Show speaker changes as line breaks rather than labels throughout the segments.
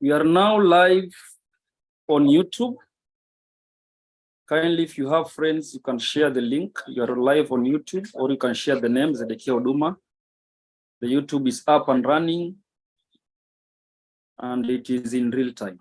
We are now live on YouTube. Kindly, if you have friends, you can share the link. You are live on YouTube, or you can share the name Zedekia Oduma. The YouTube is up and running, and it is in real time.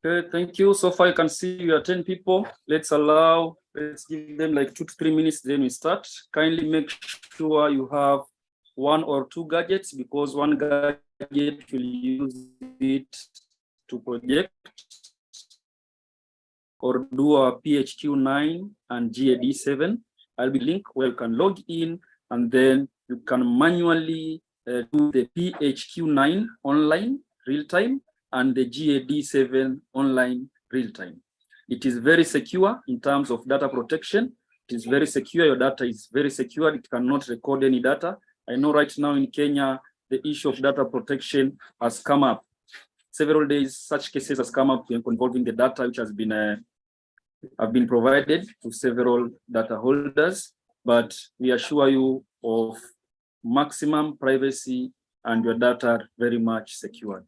Okay, thank you. So far, you can see we are 10 people. Let's give them like 2 to 3 minutes, then we start. Kindly make sure you have 1 or 2 gadgets, because one gadget will use it to project or do a PHQ-9 and GAD7. I'll be link where you can log in, and then you can manually do the PHQ-9 online real time and the GAD7 online real time. It is very secure in terms of data protection. It is very secure. Your data is very secure. It cannot record any data. I know right now in Kenya, the issue of data protection has come up. Several days, such cases has come up involving the data which has been have been provided to several data holders, but we assure you of maximum privacy and your data are very much secured.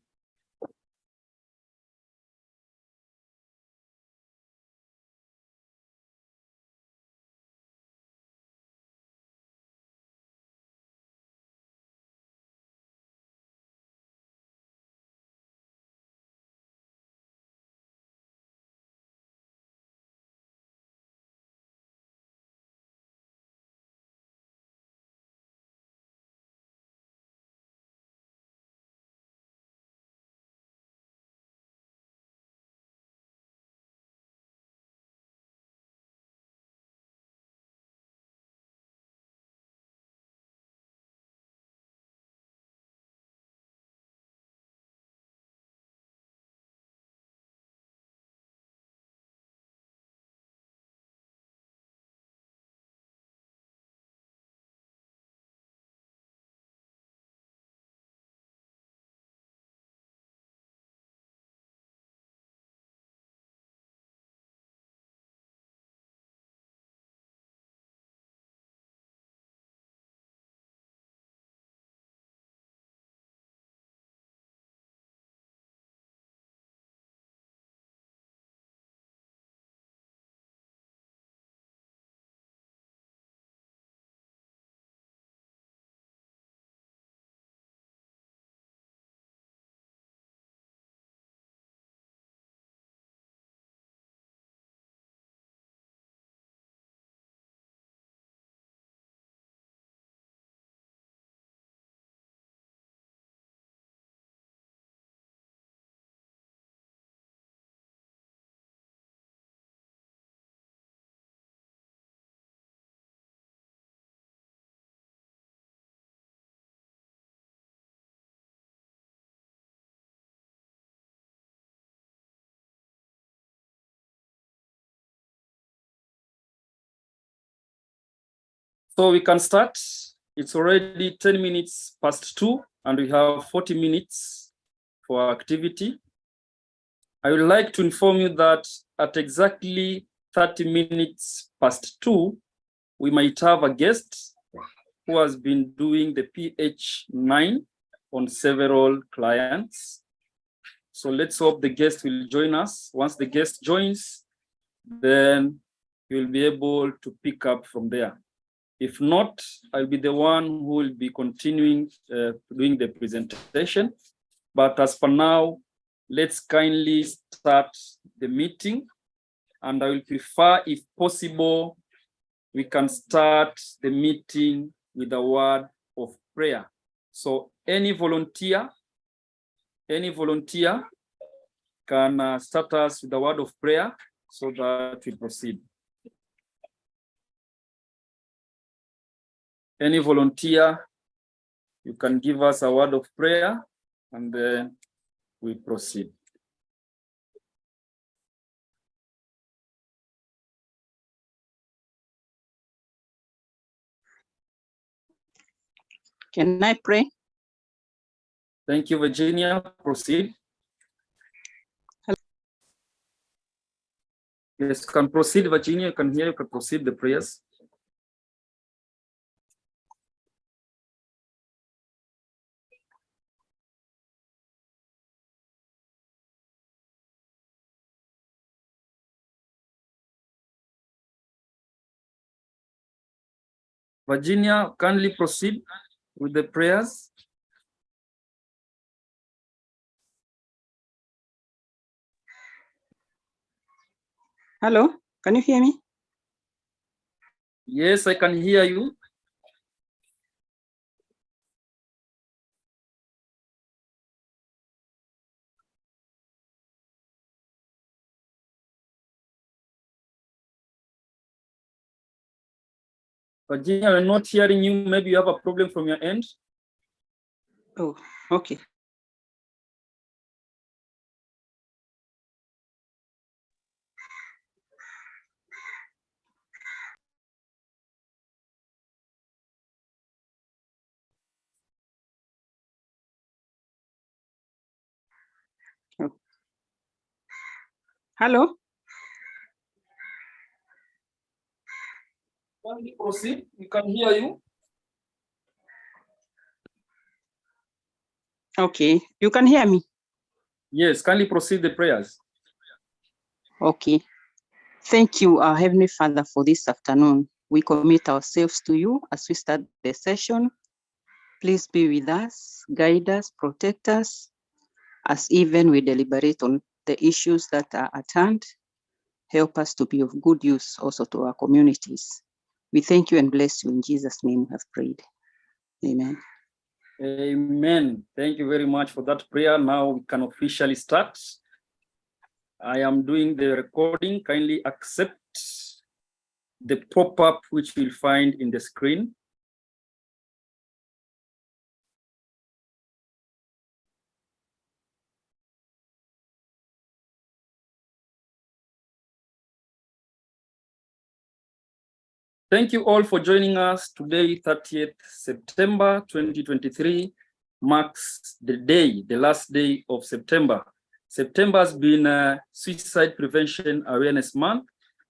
So we can start. It's already 10 minutes past 2 and we have 40 minutes for activity. I would like to inform you that at exactly 30 minutes past 2, we might have a guest who has been doing the PH9 on several clients. So let's hope the guest will join us. Once the guest joins, then you'll be able to pick up from there. If not, I'll be the one who will be continuing doing the presentation. But as for now, let's kindly start the meeting. And I will prefer, if possible, we can start the meeting with a word of prayer. So any volunteer can start us with a word of prayer so that we proceed. Any volunteer, you can give us a word of prayer and then we proceed.
Can I pray?
Thank you, Virginia. Proceed.
Hello.
Yes, you can proceed, Virginia. You can hear, you can proceed the prayers. Virginia, kindly proceed with the prayers.
Hello, can you hear me?
Yes, I can hear you. Virginia, we're not hearing you. Maybe you have a problem from your end.
Oh, okay. Oh. Hello?
Kindly proceed. We can hear you.
Okay, you can hear me?
Yes, kindly proceed the prayers.
Okay. Thank you, our Heavenly Father, for this afternoon. We commit ourselves to you as we start the session. Please be with us, guide us, protect us, as even we deliberate on the issues that are at hand. Help us to be of good use also to our communities. We thank you and bless you. In Jesus' name we have prayed. Amen.
Amen. Thank you very much for that prayer. Now we can officially start. I am doing the recording. Kindly accept the pop-up which you'll find in the screen. Thank you all for joining us today. 30th September 2023 marks the day, the last day of September. September has been a Suicide Prevention Awareness Month,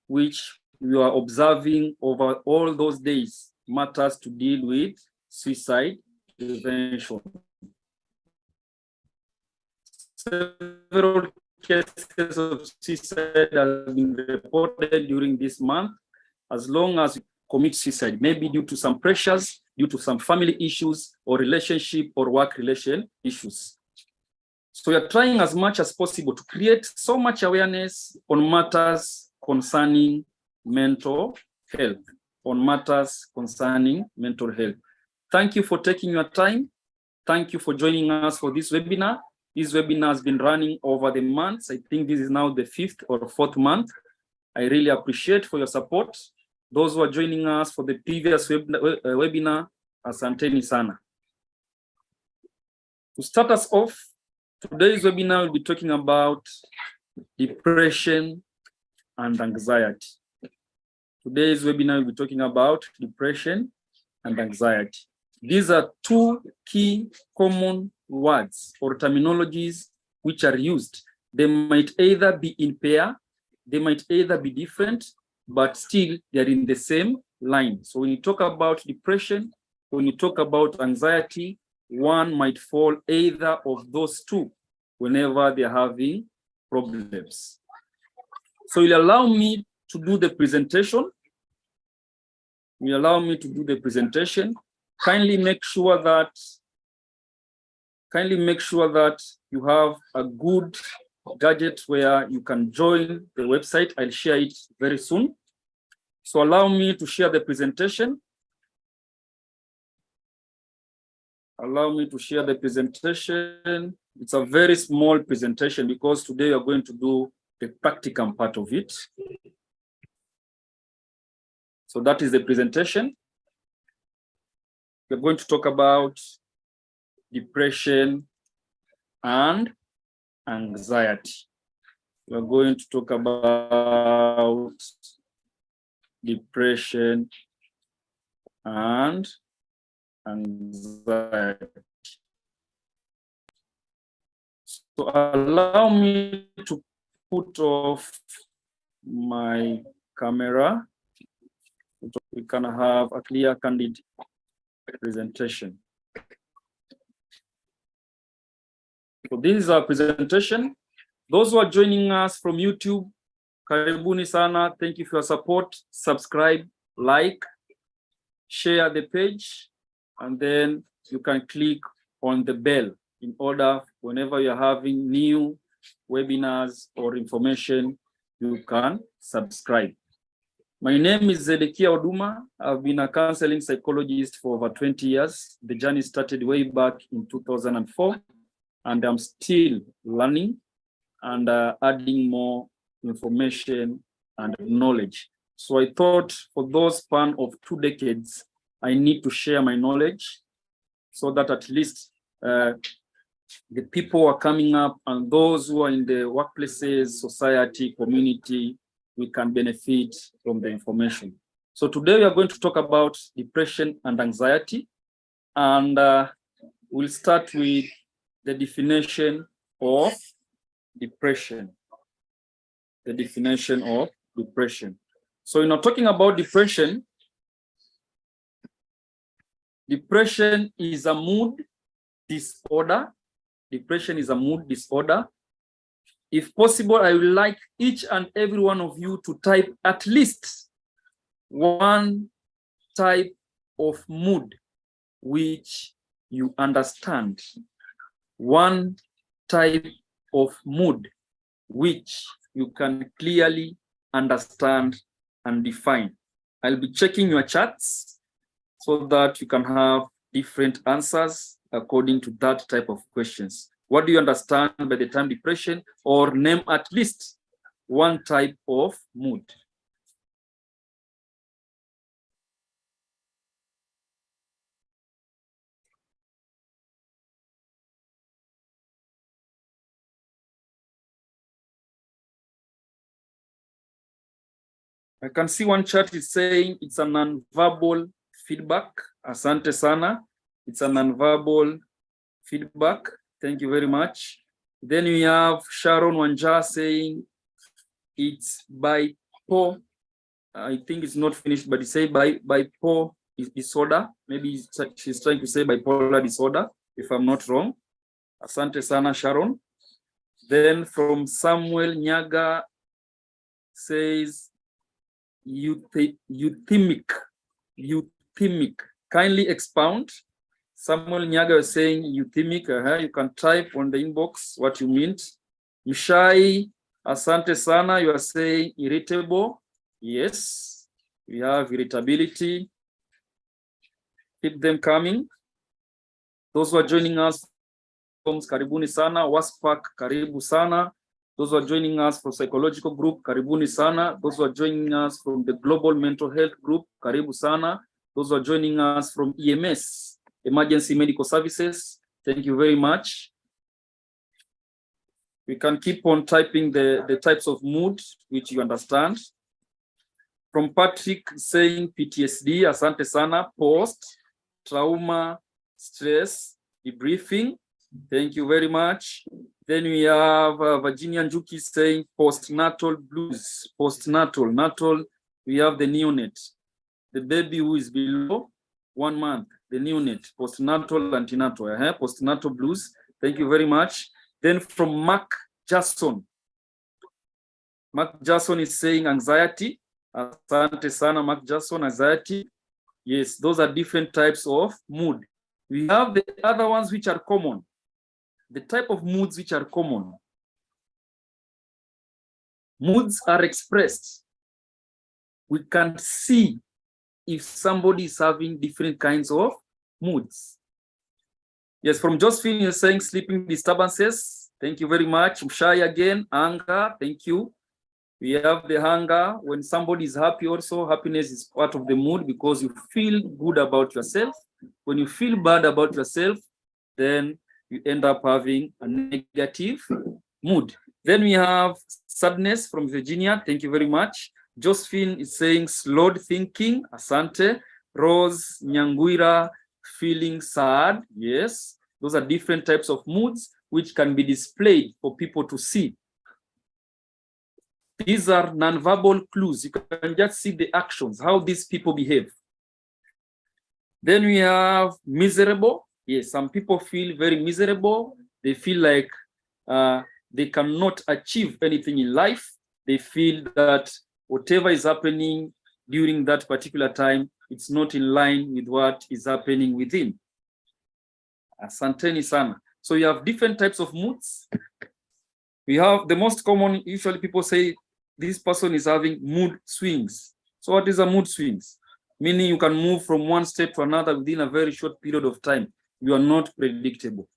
which we are observing over all those days, matters to deal with suicide prevention. Several cases of suicide have been reported during this month, as long as commit suicide, maybe due to some pressures, due to some family issues or relationship or work relation issues. So we are trying as much as possible to create so much awareness on matters concerning mental health, Thank you for taking your time. Thank you for joining us for this webinar. This webinar has been running over the months. I think this is now the 5th or 4th month. I really appreciate for your support. Those who are joining us for the previous webinar, asanteni sana. To start us off, today's webinar will be talking about depression and anxiety. Today's webinar will be talking about depression and anxiety. These are two key common words or terminologies which are used. They might either be in pair, they might either be different, but still they're in the same line. So when you talk about depression, when you talk about anxiety, one might fall either of those two whenever they're having problems. So you'll allow me to do the presentation. You allow me to do the presentation. Kindly make sure that you have a good gadget where you can join the website. I'll share it very soon. So allow me to share the presentation. Allow me to share the presentation. It's a very small presentation because today we are going to do the practical part of it. So that is the presentation. We're going to talk about depression and anxiety. We're going to talk about depression and anxiety. So allow me to put off my camera. We can have a clear, candid presentation. So this is our presentation. Those who are joining us from YouTube, karibuni sana. Thank you for your support. Subscribe, like, share the page, and then you can click on the bell in order whenever you're having new webinars or information, you can subscribe. My name is Zedekia Oduma. I've been a counseling psychologist for over 20 years. The journey started way back in 2004, and I'm still learning and adding more information and knowledge. So I thought for those span of 2 decades, I need to share my knowledge so that at least the people who are coming up and those who are in the workplaces, society, community, we can benefit from the information. So today we are going to talk about depression and anxiety. And we'll start with the definition of depression. The definition of depression. So we're not talking about depression. Depression is a mood disorder. Depression is a mood disorder. If possible, I would like each and every one of you to type at least one type of mood which you understand. One type of mood which you can clearly understand and define. I'll be checking your charts so that you can have different answers according to that type of questions. What do you understand by the term depression? Or name at least one type of mood. I can see one chat is saying it's a non-verbal feedback. Asante sana. It's a non-verbal feedback. Thank you very much. Then we have Sharon Wanja saying it's bipolar. I think it's not finished, but it say bipolar disorder. Maybe she's trying to say bipolar disorder, if I'm not wrong. Asante sana, Sharon. Then from Samuel Nyaga says euthemic. Kindly expound. Samuel Nyaga is saying euthemic. You can type on the inbox what you meant. Mishai, asante sana, you are saying irritable. Yes, we have irritability. Keep them coming. Those who are joining us from karibuni sana. WASPAC, karibu sana. Those who are joining us from psychological group, karibuni sana. Those who are joining us from the global mental health group, karibu sana. Those who are joining us from EMS, emergency medical services, thank you very much. We can keep on typing the types of mood which you understand. From Patrick saying PTSD, asante sana, post, trauma, stress, debriefing. Thank you very much. Then we have Virginia Njuki saying postnatal blues, natal, we have the neonate, the baby who is below 1 month, the neonate, postnatal, antenatal, postnatal blues. Thank you very much. Then from Mark Jason is saying anxiety. Asante sana, Mark Jason, anxiety. Yes, those are different types of mood. We have the other ones which are common. The type of moods which are common. Moods are expressed. We can see if somebody is having different kinds of moods. Yes, from Josephine, you're saying sleeping disturbances. Thank you very much. Mshai again, anger, thank you. We have the hunger. When somebody is happy also, happiness is part of the mood because you feel good about yourself. When you feel bad about yourself, then you end up having a negative mood. Then we have sadness from Virginia. Thank you very much. Josephine is saying slowed thinking. Asante. Rose Nyanguira, feeling sad. Yes. Those are different types of moods which can be displayed for people to see. These are nonverbal clues. You can just see the actions, how these people behave. Then we have miserable. Yes, some people feel very miserable. They feel like they cannot achieve anything in life. They feel that whatever is happening during that particular time, it's not in line with what is happening within. Asanteni sana. So you have different types of moods. We have the most common, usually people say this person is having mood swings. So what is a mood swings? Meaning you can move from one state to another within a very short period of time. You are not predictable.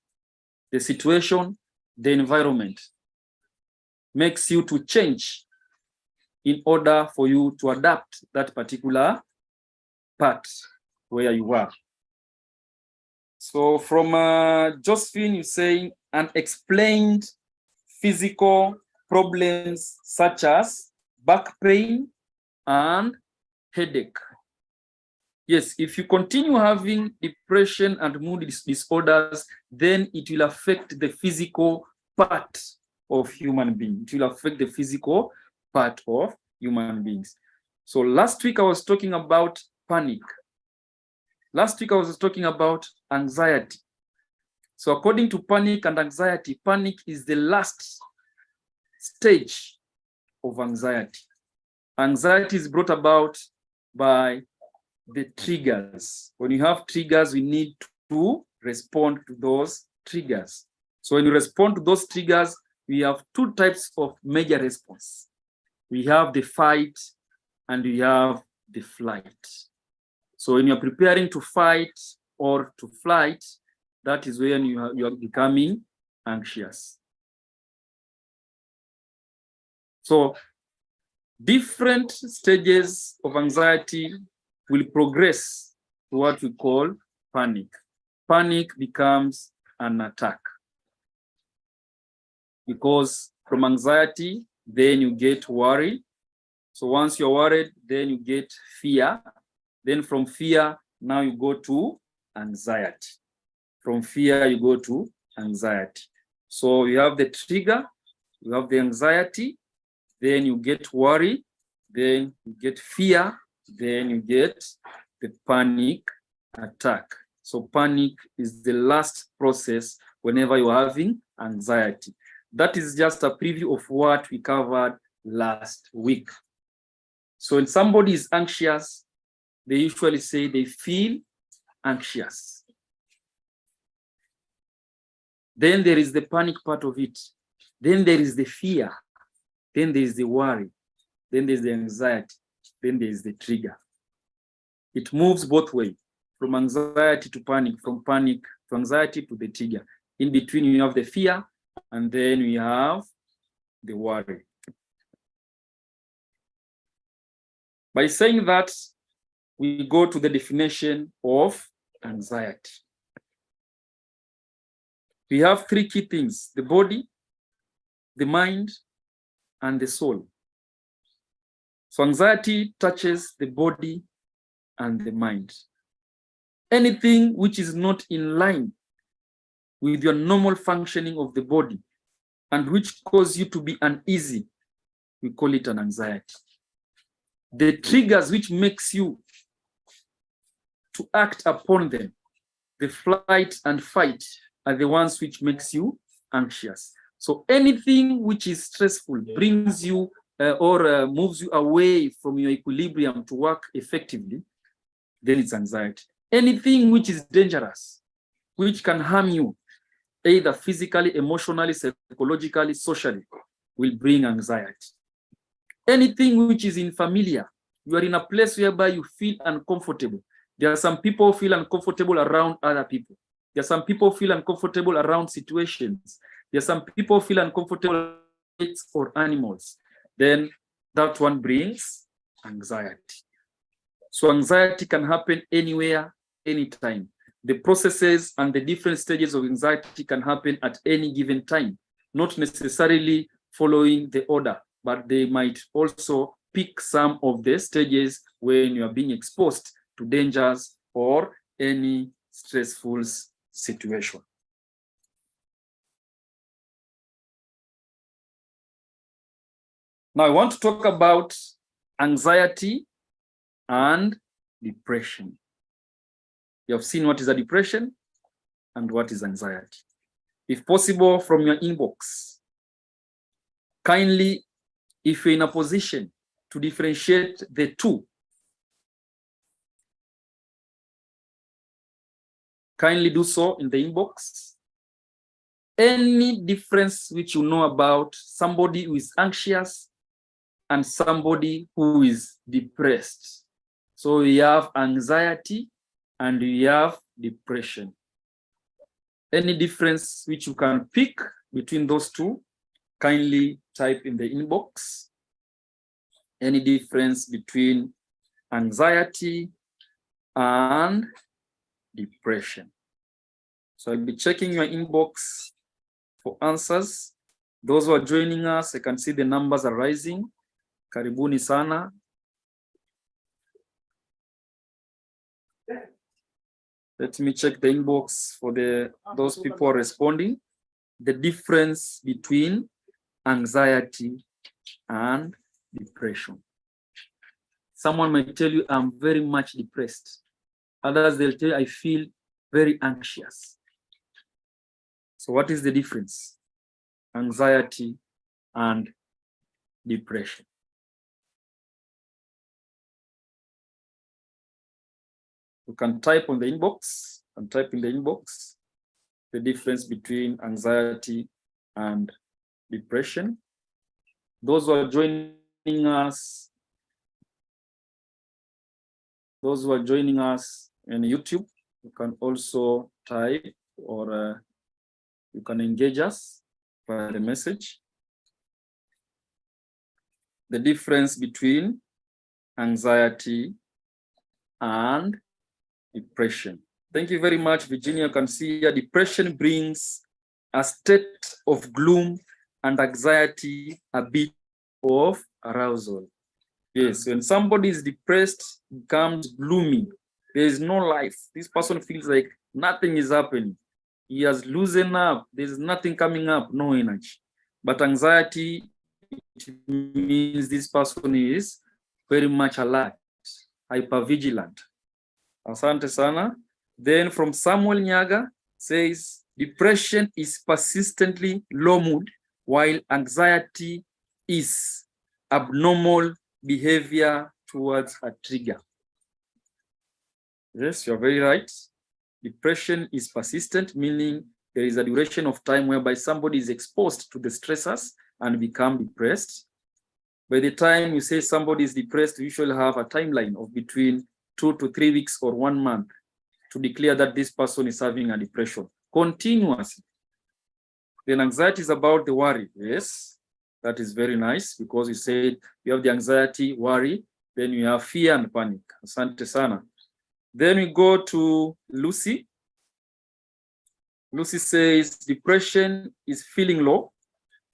The situation, the environment makes you to change in order for you to adapt that particular part where you are. So from Josephine, you're saying unexplained physical problems such as back pain and headache. Yes, if you continue having depression and mood disorders, then it will affect the physical part of human beings. It will affect the physical part of human beings. So last week I was talking about panic. Last week I was talking about anxiety. So according to panic and anxiety, panic is the last stage of anxiety. Anxiety is brought about by the triggers. When you have triggers, we need to respond to those triggers. So when you respond to those triggers, we have two types of major response. We have the fight and we have the flight. So when you're preparing to fight or to flight, that is when you are becoming anxious. So different stages of anxiety will progress to what we call panic. Panic becomes an attack. Because from anxiety, then you get worry. So once you're worried, then you get fear. Then from fear, now you go to anxiety. From fear, you go to anxiety. So you have the trigger, you have the anxiety, then you get worry, then you get fear, then you get the panic attack. So panic is the last process whenever you're having anxiety. That is just a preview of what we covered last week. So when somebody is anxious, they usually say they feel anxious. Then there is the panic part of it. Then there is the fear. Then there is the worry. Then there's the anxiety. Then there is the trigger. It moves both ways, from anxiety to panic, from panic to anxiety to the trigger. In between, you have the fear, and then we have the worry. By saying that, we go to the definition of anxiety. We have three key things: the body, the mind, and the soul. So anxiety touches the body and the mind. Anything which is not in line with your normal functioning of the body and which cause you to be uneasy, we call it an anxiety. The triggers which makes you to act upon them, the flight and fight, are the ones which makes you anxious. So anything which is stressful brings you or moves you away from your equilibrium to work effectively, then it's anxiety. Anything which is dangerous, which can harm you, either physically, emotionally, psychologically, socially, will bring anxiety. Anything which is unfamiliar, you are in a place whereby you feel uncomfortable. There are some people who feel uncomfortable around other people. There are some people who feel uncomfortable around situations. There are some people who feel uncomfortable with pets or animals. Then that one brings anxiety. So anxiety can happen anywhere, anytime. The processes and the different stages of anxiety can happen at any given time, not necessarily following the order, but they might also pick some of the stages when you are being exposed to dangers or any stressful situation. Now I want to talk about anxiety and depression. You have seen what is a depression and what is anxiety. If possible, from your inbox, kindly, if you're in a position to differentiate the two, kindly do so in the inbox. Any difference which you know about somebody who is anxious and somebody who is depressed. So we have anxiety and we have depression. Any difference which you can pick between those two, kindly type in the inbox. Any difference between anxiety and depression. So I'll be checking your inbox for answers. Those who are joining us, I can see the numbers are rising. Karibuni sana. Let me check the inbox for those people responding. The difference between anxiety and depression. Someone might tell you, I'm very much depressed. Others, they'll tell you, I feel very anxious. So what is the difference? Anxiety and depression. You can type on the inbox and type in the inbox the difference between anxiety and depression. Those who are joining us, in YouTube, you can also type or you can engage us by the message. The difference between anxiety and depression. Thank you very much, Virginia. You can see here, depression brings a state of gloom and anxiety, a bit of arousal. Yes, when somebody is depressed, becomes gloomy, there is no life. This person feels like nothing is happening. He has loosened up, there's nothing coming up, no energy. But anxiety, it means this person is very much alert, hypervigilant. Asante sana. Then from Samuel Nyaga says, depression is persistently low mood, while anxiety is abnormal behavior towards a trigger. Yes, you're very right. Depression is persistent, meaning there is a duration of time whereby somebody is exposed to the stressors and become depressed. By the time you say somebody is depressed, you usually have a timeline of between 2 to 3 weeks or 1 month to declare that this person is having a depression continuously. Then anxiety is about the worry. Yes, that is very nice, because you said you have the anxiety, worry, then you have fear and panic. Asante sana. Then we go to Lucy. Lucy says depression is feeling low,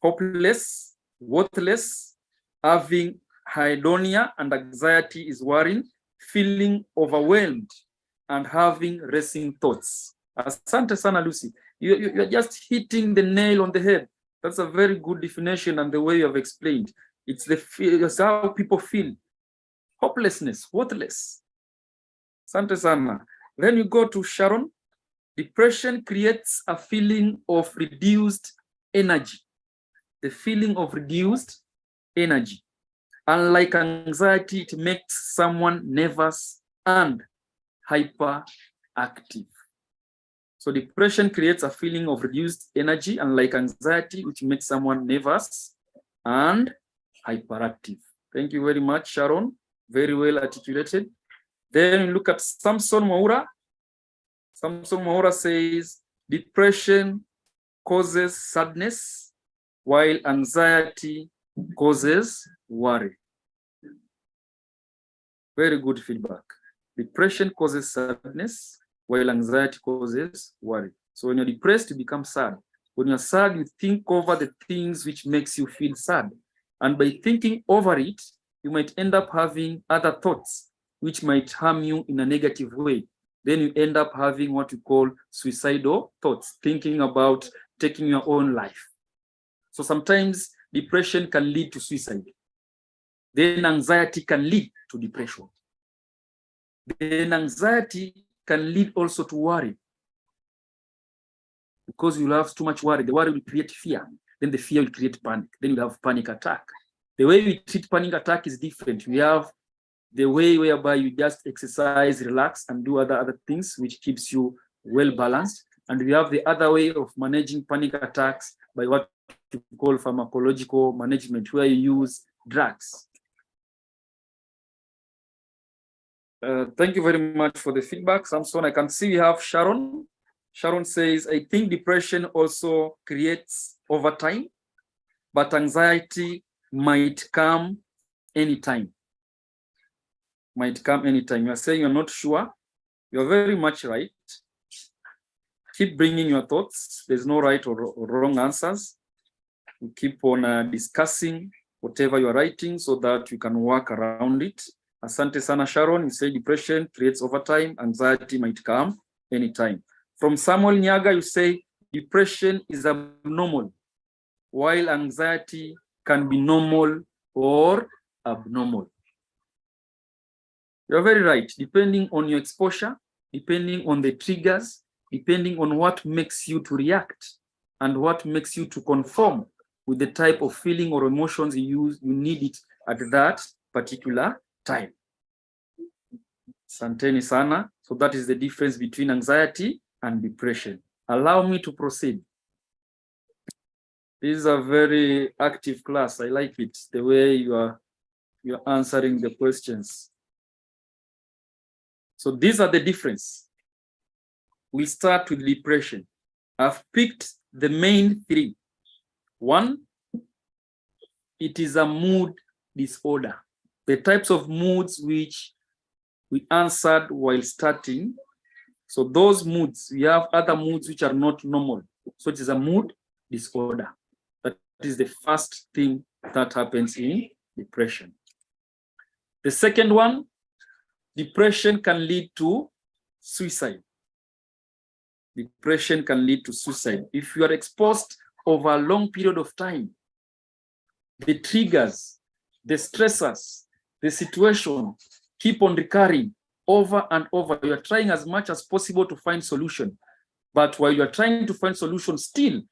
hopeless, worthless, having Hedonia and anxiety is worrying, feeling overwhelmed, and having racing thoughts. Asante sana, Lucy. You're just hitting the nail on the head. That's a very good definition, and the way you have explained. It's how people feel. Hopelessness, worthless. Asante sana. Then you go to Sharon. Depression creates a feeling of reduced energy. The feeling of reduced energy. Unlike anxiety, it makes someone nervous and hyperactive. So depression creates a feeling of reduced energy, unlike anxiety, which makes someone nervous and hyperactive. Thank you very much, Sharon. Very well articulated. Then we look at Samson Mwaura. Samson Mwaura says, depression causes sadness, while anxiety causes worry. Very good feedback. Depression causes sadness, while anxiety causes worry. So when you're depressed, you become sad. When you're sad, you think over the things which makes you feel sad. And by thinking over it, you might end up having other thoughts which might harm you in a negative way. Then you end up having what we call suicidal thoughts, thinking about taking your own life. So sometimes depression can lead to suicide. Then anxiety can lead to depression. Then anxiety can lead also to worry. Because you have too much worry, the worry will create fear. Then the fear will create panic. Then you have panic attack. The way we treat panic attack is different. We have the way whereby you just exercise, relax, and do other things which keeps you well balanced. And we have the other way of managing panic attacks by what you call pharmacological management, where you use drugs. Thank you very much for the feedback, Samson. I can see we have Sharon. Sharon says, I think depression also creates overtime, but anxiety might come anytime. Might come anytime. You're saying you're not sure. You're very much right. Keep bringing your thoughts. There's no right or wrong answers. You keep on discussing whatever you're writing so that you can work around it. Asante sana, Sharon. You say depression creates overtime. Anxiety might come anytime. From Samuel Nyaga, you say depression is abnormal, while anxiety can be normal or abnormal. You're very right. Depending on your exposure, depending on the triggers, depending on what makes you to react and what makes you to conform with the type of feeling or emotions you need it at that particular time. Santeni sana. So that is the difference between anxiety and depression. Allow me to proceed. This is a very active class. I like it, the way you're answering the questions. So these are the difference. We start with depression. I've picked the main three. One, it is a mood disorder. The types of moods which we answered while starting. So those moods, we have other moods which are not normal. So it is a mood disorder. That is the first thing that happens in depression. The second one, depression can lead to suicide. Depression can lead to suicide. If you are exposed over a long period of time, the triggers, the stressors, the situation keep on recurring over and over. You are trying as much as possible to find solution. But while you are trying to find solution, still,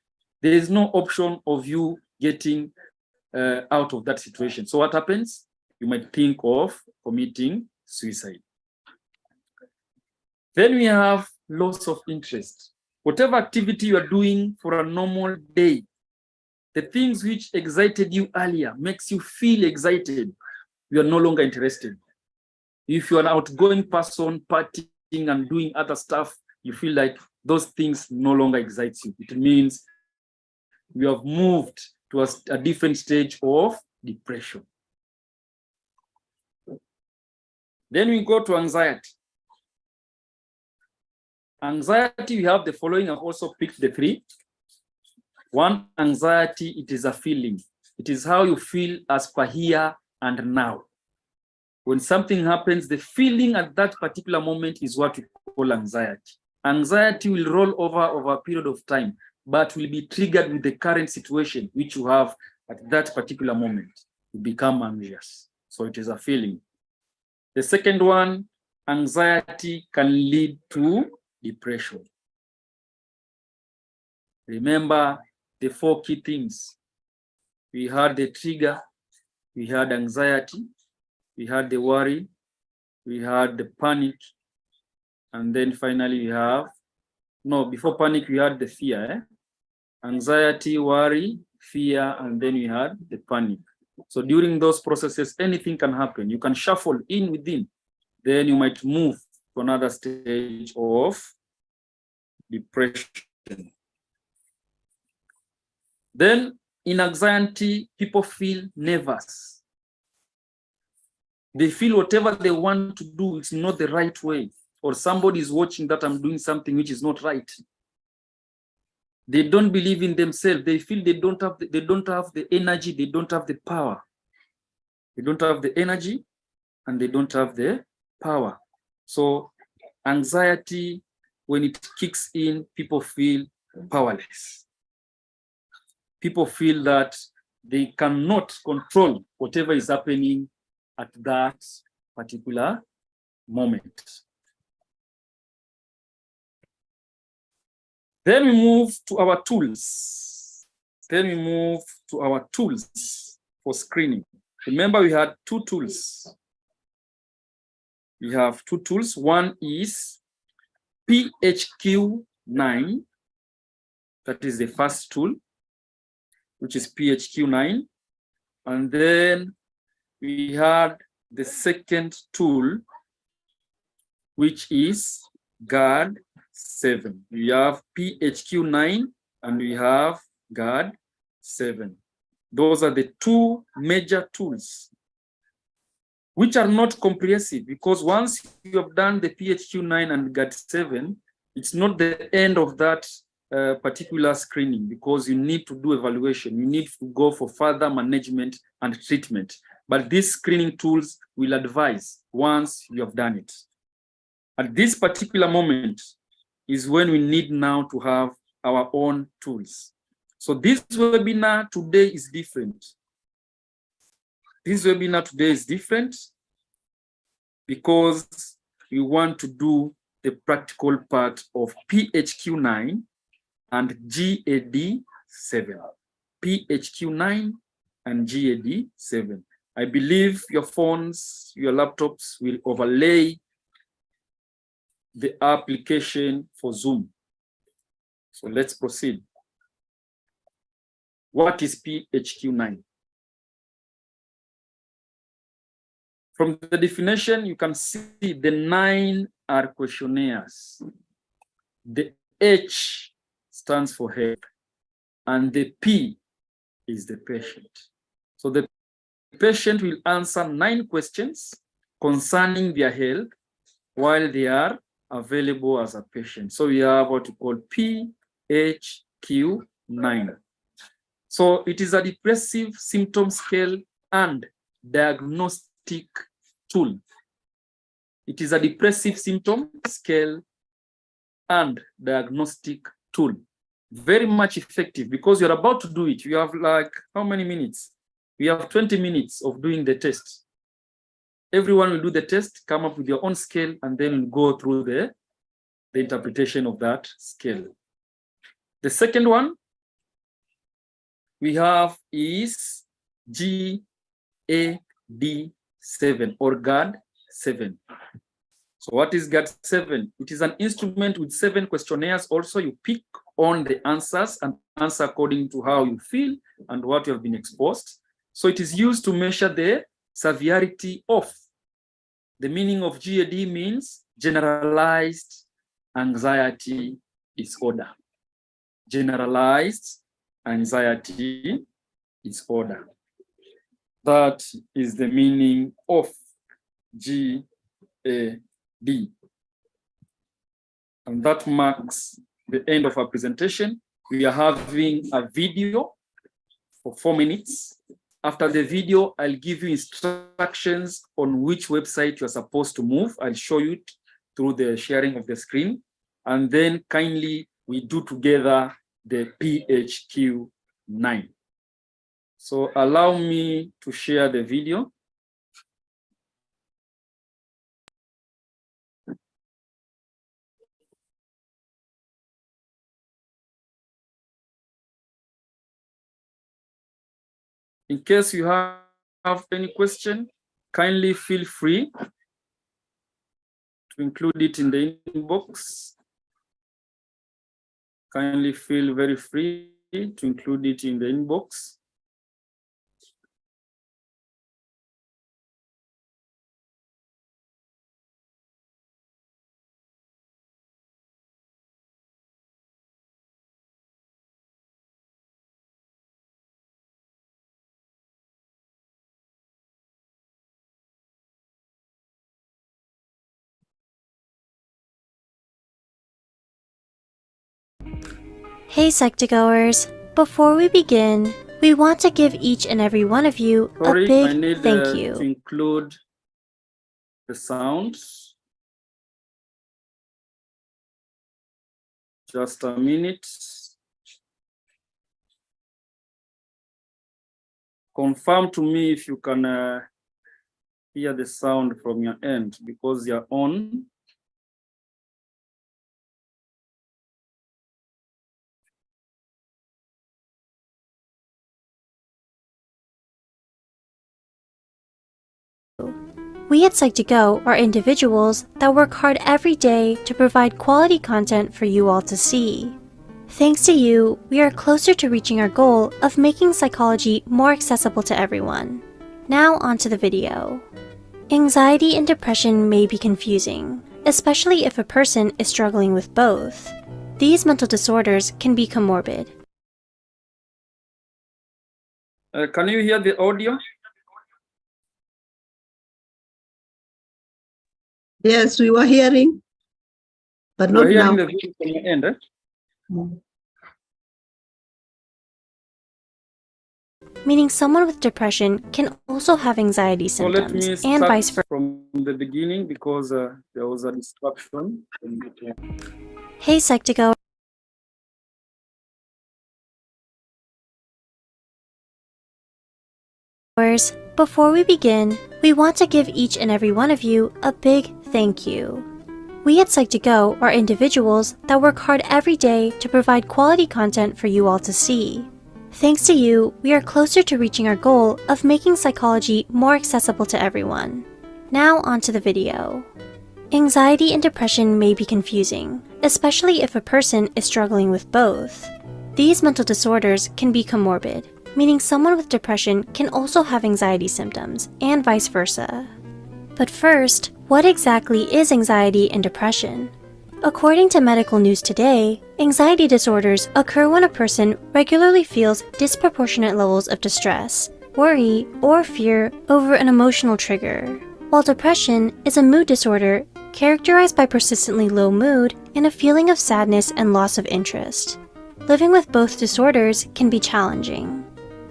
there is no option of you getting out of that situation. So what happens? You might think of committing suicide. Then we have loss of interest. Whatever activity you are doing for a normal day, the things which excited you earlier makes you feel excited, you are no longer interested. If you are an outgoing person, partying and doing other stuff, you feel like those things no longer excite you. It means you have moved to a different stage of depression. Then we go to anxiety. Anxiety, we have the following. I've also picked the three. One, anxiety, it is a feeling. It is how you feel as per here and now. When something happens, the feeling at that particular moment is what we call anxiety. Anxiety will roll over a period of time, but will be triggered with the current situation which you have at that particular moment. You become anxious. So it is a feeling. The second one, anxiety can lead to depression. Remember the 4 key things. We had the trigger, we had anxiety, we had the worry, we had the panic, and then finally we have, no, before panic we had the fear, anxiety, worry, fear, and then we had the panic. So during those processes, anything can happen. You can shuffle in within, then you might move to another stage of depression. Then in anxiety, people feel nervous. They feel whatever they want to do is not the right way, or somebody is watching that I'm doing something which is not right. They don't believe in themselves. They feel they don't have the energy, they don't have the power. They don't have the energy and they don't have the power. So anxiety, when it kicks in, people feel powerless. People feel that they cannot control whatever is happening at that particular moment. Then we move to our tools. For screening. Remember, we had 2 tools. We have 2 tools. One is PHQ-9. That is the first tool, which is PHQ-9. And then we had the second tool, which is GAD-7. We have PHQ-9 and we have GAD-7. Those are the 2 major tools, which are not comprehensive, because once you have done the PHQ-9 and GAD-7, it's not the end of that particular screening, because you need to do evaluation. You need to go for further management and treatment. But these screening tools will advise once you have done it. At this particular moment is when we need now to have our own tools. So this webinar today is different. This webinar today is different because we want to do the practical part of PHQ-9 and GAD-7. PHQ-9 and GAD-7. I believe your phones, your laptops will overlay the application for Zoom. So let's proceed. What is PHQ-9? From the definition, you can see the 9 are questionnaires. The H stands for help, and the P is the patient. So the patient will answer 9 questions concerning their health while they are available as a patient. So we have what we call PHQ-9. So it is a depressive symptom scale and diagnostic tool. It is a depressive symptom scale and diagnostic tool. Very much effective because you're about to do it. You have like how many minutes? We have 20 minutes of doing the test. Everyone will do the test, come up with your own scale, and then go through the interpretation of that scale. The second one we have is GAD-7 or GAD-7. So what is GAD-7? It is an instrument with 7 questionnaires. Also, you pick on the answers and answer according to how you feel and what you have been exposed. So it is used to measure the severity of. The meaning of GAD means generalized anxiety disorder. Generalized anxiety disorder. That is the meaning of GAD. And that marks the end of our presentation. We are having a video for 4 minutes. After the video, I'll give you instructions on which website you're supposed to move. I'll show you it through the sharing of the screen. And then kindly, we do together the PHQ-9. So allow me to share the video. In case you have any question, kindly feel free to include it in the inbox. Kindly feel very free to include it in the inbox.
Hey Psych2Goers, before we begin, we want to give each and every one of you a big thank you.
To include the sounds. Just a minute. Confirm to me if you can hear the sound from your end, because you're on.
We at Psych2Go are individuals that work hard every day to provide quality content for you all to see. Thanks to you, we are closer to reaching our goal of making psychology more accessible to everyone. Now onto the video. Anxiety and depression may be confusing, especially if a person is struggling with both. These mental disorders can be comorbid.
Can you hear the audio?
Yes, we were hearing, but not
You're hearing
now.
the video from your end, eh?
Meaning someone with depression can also have anxiety
So let me
symptoms and vice
start
versa.
from the beginning, because there was a disruption.
Hey Psych2Go. Before we begin, we want to give each and every one of you a big thank you. We at Psych2Go are individuals that work hard every day to provide quality content for you all to see. Thanks to you, we are closer to reaching our goal of making psychology more accessible to everyone. Now onto the video. Anxiety and depression may be confusing, especially if a person is struggling with both. These mental disorders can be comorbid, meaning someone with depression can also have anxiety symptoms, and vice versa. But first, what exactly is anxiety and depression? According to Medical News Today, anxiety disorders occur when a person regularly feels disproportionate levels of distress, worry, or fear over an emotional trigger, while depression is a mood disorder characterized by persistently low mood and a feeling of sadness and loss of interest. Living with both disorders can be challenging.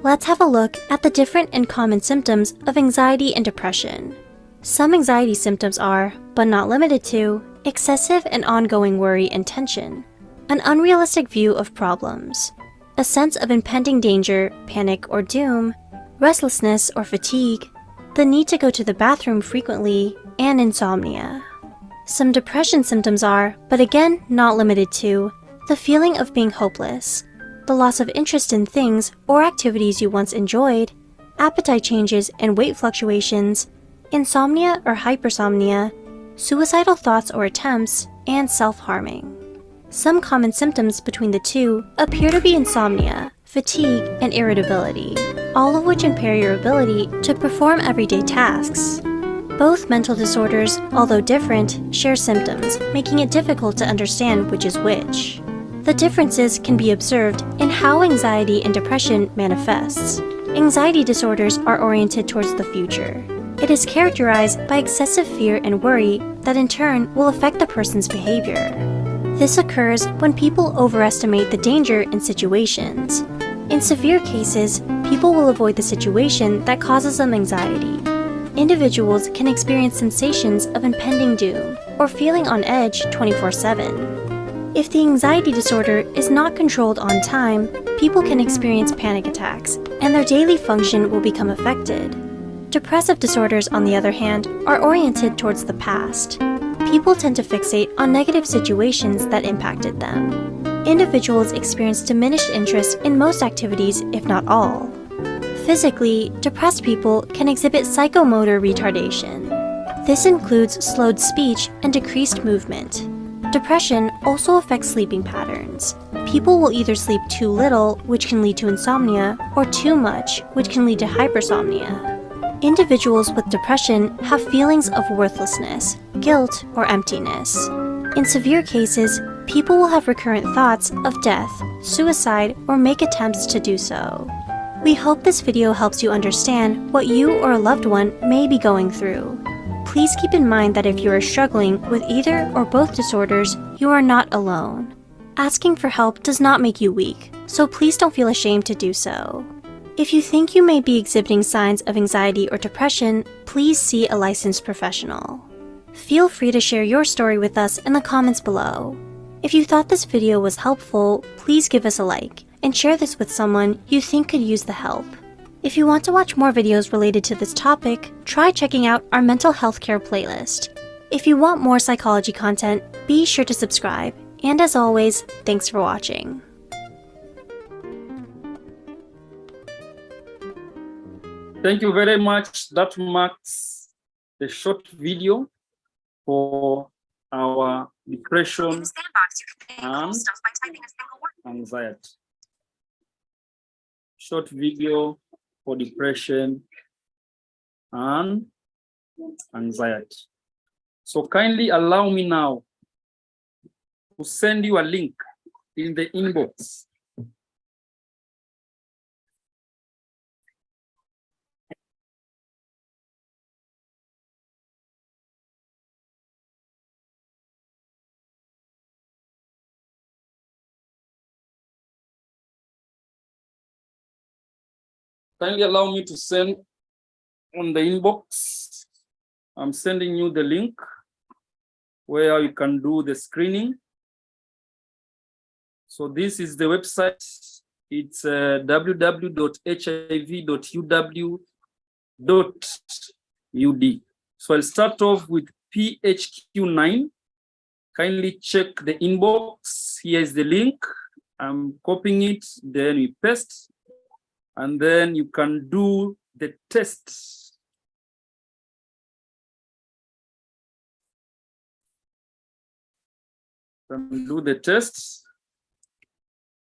Let's have a look at the different and common symptoms of anxiety and depression. Some anxiety symptoms are, but not limited to, excessive and ongoing worry and tension, an unrealistic view of problems, a sense of impending danger, panic, or doom, restlessness or fatigue, the need to go to the bathroom frequently, and insomnia. Some depression symptoms are, but again not limited to, the feeling of being hopeless, the loss of interest in things or activities you once enjoyed, appetite changes and weight fluctuations, insomnia or hypersomnia, suicidal thoughts or attempts, and self-harming. Some common symptoms between the two appear to be insomnia, fatigue, and irritability, all of which impair your ability to perform everyday tasks. Both mental disorders, although different, share symptoms, making it difficult to understand which is which. The differences can be observed in how anxiety and depression manifests. Anxiety disorders are oriented towards the future. It is characterized by excessive fear and worry that in turn will affect the person's behavior. This occurs when people overestimate the danger in situations. In severe cases, people will avoid the situation that causes them anxiety. Individuals can experience sensations of impending doom or feeling on edge 24/7. If the anxiety disorder is not controlled on time, people can experience panic attacks, and their daily function will become affected. Depressive disorders, on the other hand, are oriented towards the past. People tend to fixate on negative situations that impacted them. Individuals experience diminished interest in most activities, if not all. Physically, depressed people can exhibit psychomotor retardation. This includes slowed speech and decreased movement. Depression also affects sleeping patterns. People will either sleep too little, which can lead to insomnia, or too much, which can lead to hypersomnia. Individuals with depression have feelings of worthlessness, guilt, or emptiness. In severe cases, people will have recurrent thoughts of death, suicide, or make attempts to do so. We hope this video helps you understand what you or a loved one may be going through. Please keep in mind that if you are struggling with either or both disorders, you are not alone. Asking for help does not make you weak, so please don't feel ashamed to do so. If you think you may be exhibiting signs of anxiety or depression, please see a licensed professional. Feel free to share your story with us in the comments below. If you thought this video was helpful, please give us a like and share this with someone you think could use the help. If you want to watch more videos related to this topic, try checking out our mental health care playlist. If you want more psychology content, be sure to subscribe. And as always, thanks for watching.
Thank you very much. That marks the short video for our depression and anxiety. Short video for depression and anxiety. So kindly allow me now to send you a link in the inbox. Kindly allow me to send on the inbox. I'm sending you the link where you can do the screening. So this is the website. It's www.hiv.uw.ud. So I'll start off with PHQ9. Kindly check the inbox. Here's the link. I'm copying it, then we paste. And then you can do the test. Do the test.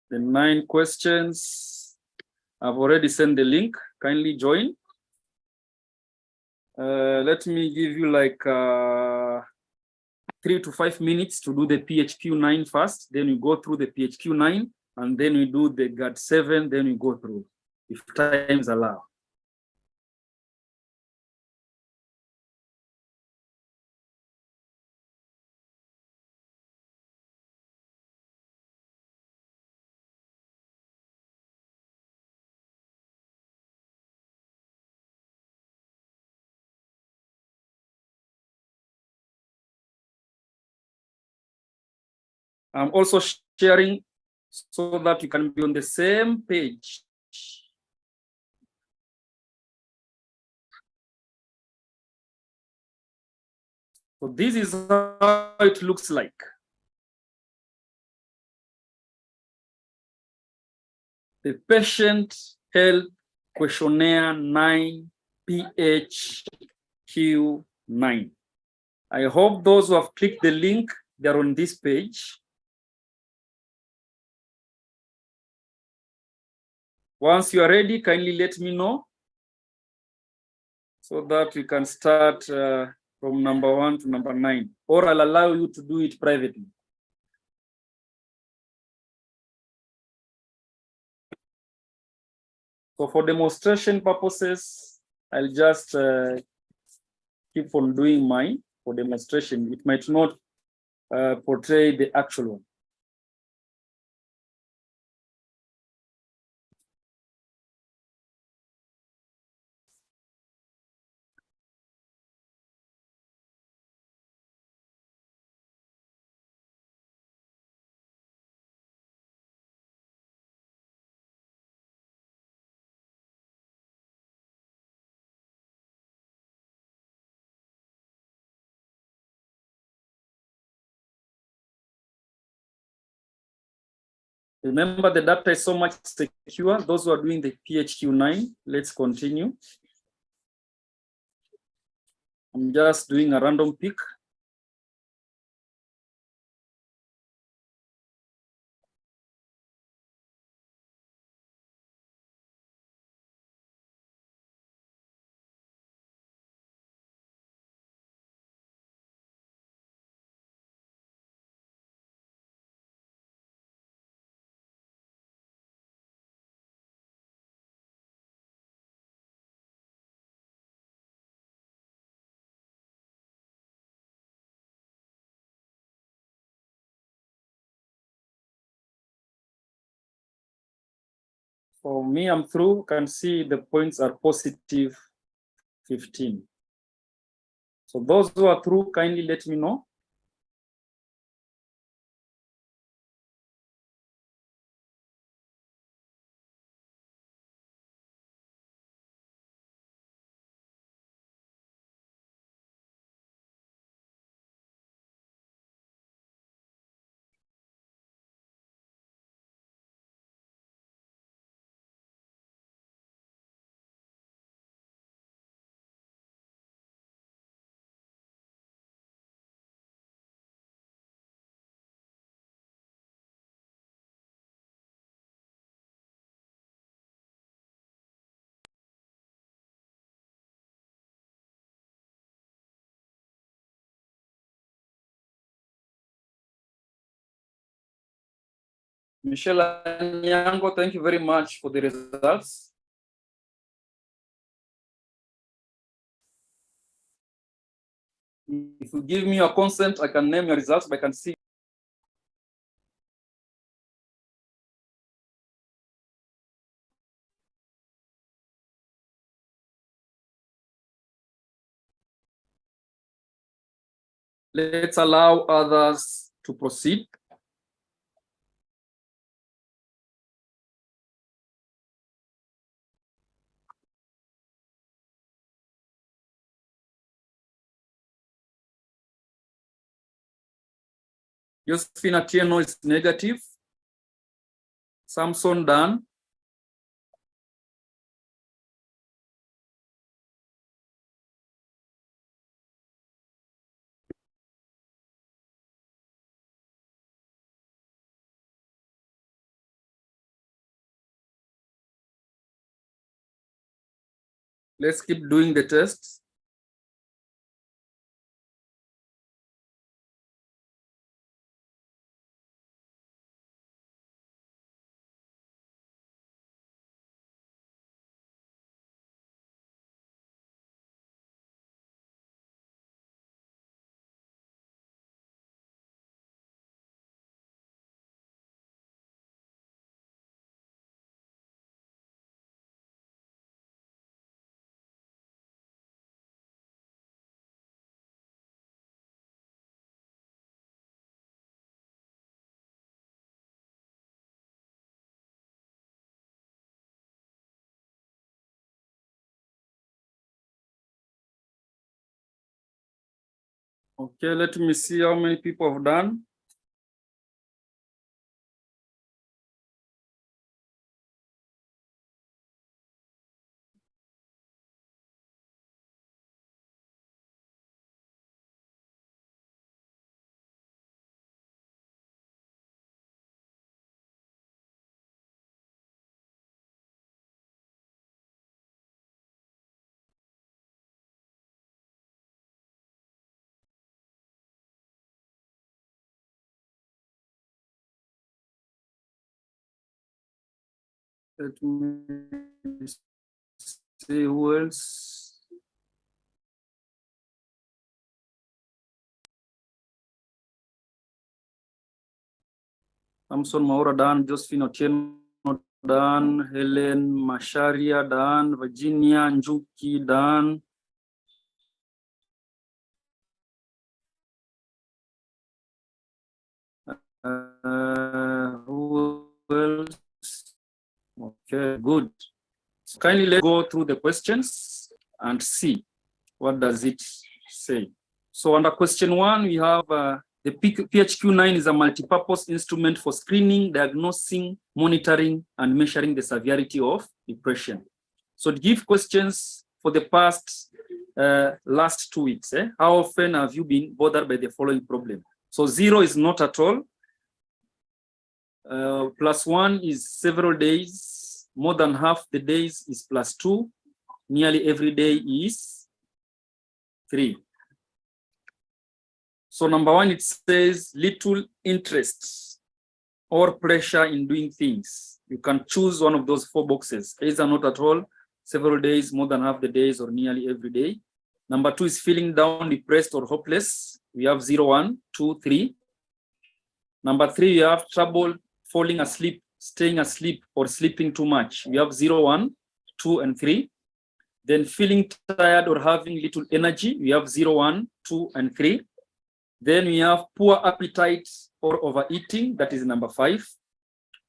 The 9 questions. I've already sent the link. Kindly join. Let me give you like 3 to 5 minutes to do the PHQ9 first. Then you go through the PHQ9, and then we do the GAD7. Then we go through, if times allow. I'm also sharing so that you can be on the same page. So this is how it looks like. The Patient Health Questionnaire 9 PHQ9. I hope those who have clicked the link, they're on this page. Once you are ready, kindly let me know so that we can start from number 1 to number 9, or I'll allow you to do it privately. So for demonstration purposes, I'll just keep on doing mine for demonstration. It might not portray the actual one. Remember, the data is so much secure. Those who are doing the PHQ-9, let's continue. I'm just doing a random pick. For me, I'm through. You can see the points are positive 15. So those who are through, kindly let me know. Michelle Anyango, thank you very much for the results. If you give me your consent, I can name your results, but I can see. Let's allow others to proceed. Josephine Atieno is negative. Samson Dan. Let's keep doing the tests. Okay, let me see how many people have done. Let me see who else. Samson Maura Dan, Josephine Otieno Dan, Helen Masharia Dan, Virginia Njuki Dan. Who else? Okay, good. So kindly let's go through the questions and see what does it say. So under question 1, we have The PHQ-9 is a multi-purpose instrument for screening, diagnosing, monitoring, and measuring the severity of depression. So give questions for the last 2 weeks. How often have you been bothered by the following problem? So 0 is not at all. +1 is several days. More than half the days is +2. Nearly every day is 3. So number 1, it says little interest or pressure in doing things. You can choose one of those 4 boxes. Either not at all, several days, more than half the days, or nearly every day. Number 2 is feeling down, depressed, or hopeless. We have 0, 1, 2, 3. Number 3, you have trouble falling asleep, staying asleep, or sleeping too much. We have 0, 1, 2, and 3. Then feeling tired or having little energy. We have 0, 1, 2, and 3. Then we have poor appetite or overeating. That is number 5.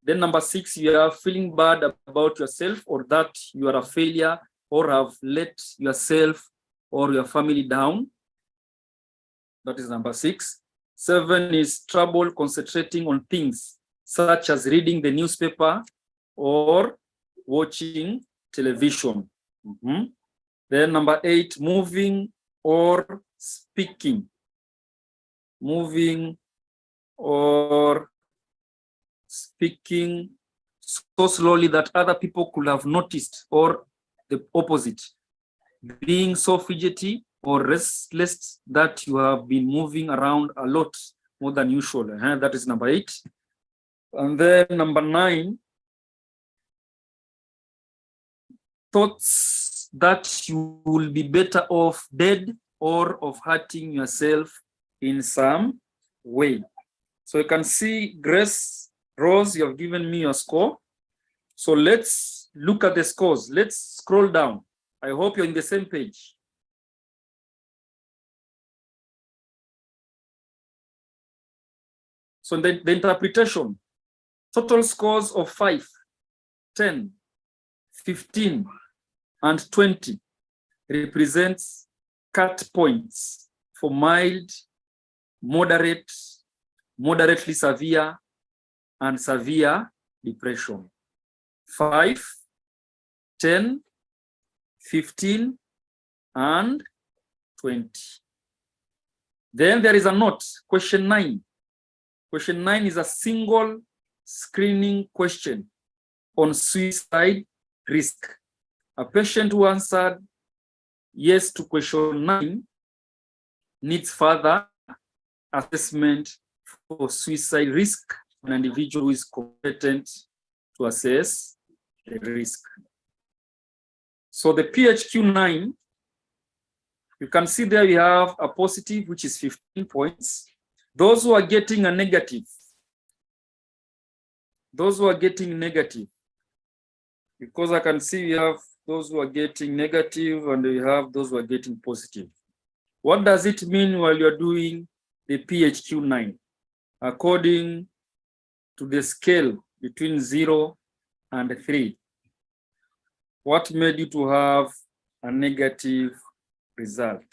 Then number 6, you are feeling bad about yourself or that you are a failure or have let yourself or your family down. That is number 6. 7 is trouble concentrating on things such as reading the newspaper or watching television. Then number 8, moving or speaking. Moving or speaking so slowly that other people could have noticed, or the opposite, being so fidgety or restless that you have been moving around a lot more than usual. That is number 8. And then number 9, thoughts that you will be better off dead or of hurting yourself in some way. So you can see, Grace, Rose, you have given me your score. So let's look at the scores. Let's scroll down. I hope you're in the same page. So the interpretation, total scores of 5, 10, 15, and 20 represents cut points for mild, moderate, moderately severe, and severe depression. 5, 10, 15, and 20. Then there is a note, question 9. Question 9 is a single screening question on suicide risk. A patient who answered yes to question 9 needs further assessment for suicide risk, an individual who is competent to assess the risk. So the PHQ-9, you can see there we have a positive, which is 15 points. Those who are getting a negative, because I can see we have those who are getting negative and we have those who are getting positive. What does it mean while you're doing the PHQ-9? According to the scale between 0 and 3, what made you to have a negative result?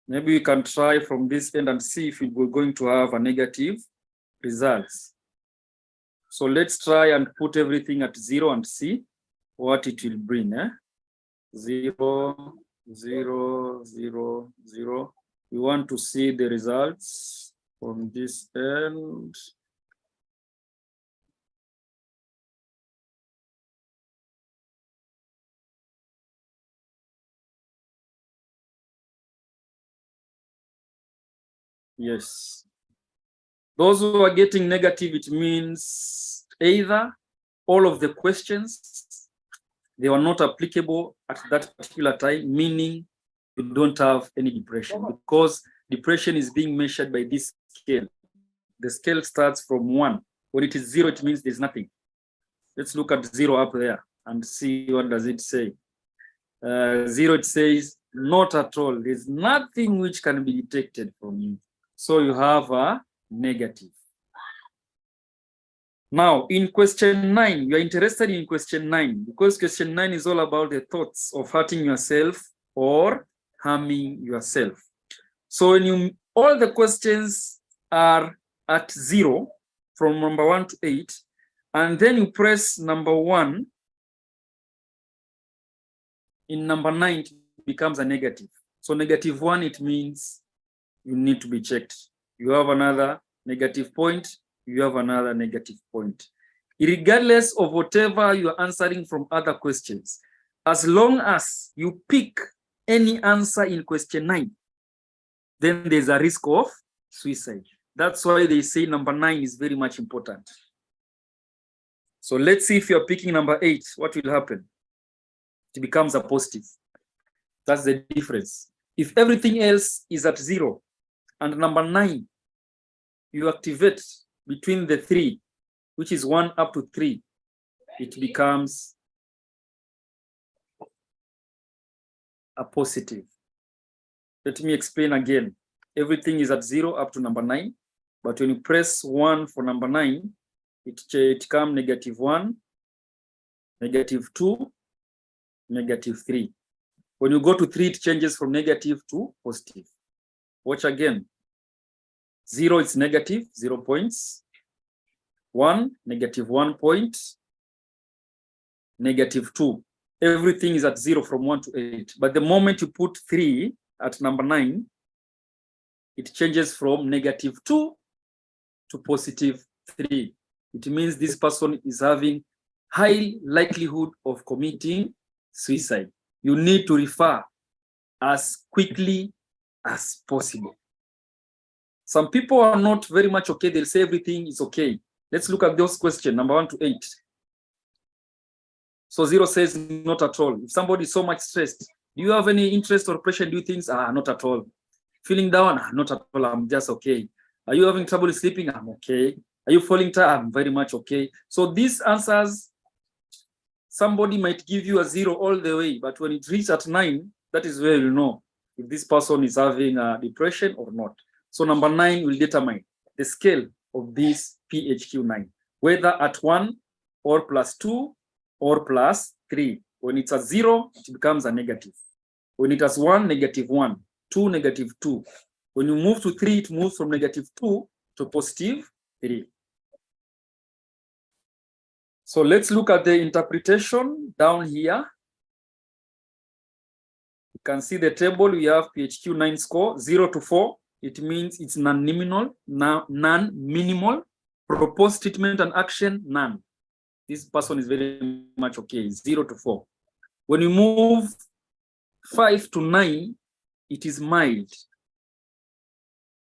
Maybe we can try from this end and see if we're going to have a negative result. So let's try and put everything at 0 and see what it will bring. 0, 0, 0, 0. We want to see the results from this end. Yes. Those who are getting negative, it means either all of the questions, they were not applicable at that particular time, meaning you don't have any depression, because depression is being measured by this scale. The scale starts from 1. When it is 0, it means there's nothing. Let's look at 0 up there and see what does it say. 0, it says not at all. There's nothing which can be detected from you. So you have a negative. Now, in question 9, you are interested in question 9 because question 9 is all about the thoughts of hurting yourself or harming yourself. So when all the questions are at 0 from number 1 to 8, and then you press number 1, in number 9 it becomes a negative. So -1, it means you need to be checked. You have another negative point, you have another negative point. Regardless of whatever you are answering from other questions, as long as you pick any answer in question 9, then there's a risk of suicide. That's why they say number 9 is very much important. So let's see if you're picking number 8, what will happen? It becomes a positive. That's the difference. If everything else is at 0 and number 9, you activate between the 3, which is 1 up to 3, it becomes a positive. Let me explain again. Everything is at 0 up to number 9, but when you press 1 for number 9, it comes -1, -2, -3. When you go to 3, it changes from negative to positive. Watch again. 0 is negative, 0 points. 1, -1 point. -2. Everything is at 0 from 1 to 8. But the moment you put 3 at number 9, it changes from -2 to +3. It means this person is having high likelihood of committing suicide. You need to refer as quickly as possible. Some people are not very much okay. They'll say everything is okay. Let's look at those questions, number 1 to 8. So 0 says not at all. If somebody is so much stressed, do you have any interest or pressure to do things? Not at all. Feeling down? Not at all. I'm just okay. Are you having trouble sleeping? I'm okay. Are you falling tired? I'm very much okay. So these answers, somebody might give you a 0 all the way, but when it reaches at 9, that is where you know if this person is having a depression or not. So number 9 will determine the scale of this PHQ-9, whether at 1 or +2 or +3. When it's at 0, it becomes a negative. When it has 1, -1, 2, -2. When you move to 3, it moves from -2 to +3. So let's look at the interpretation down here. You can see the table. We have PHQ-9 score 0 to 4. It means it's non-minimal, non-minimal. Proposed treatment and action, none. This person is very much okay, 0 to 4. When you move 5 to 9, it is mild.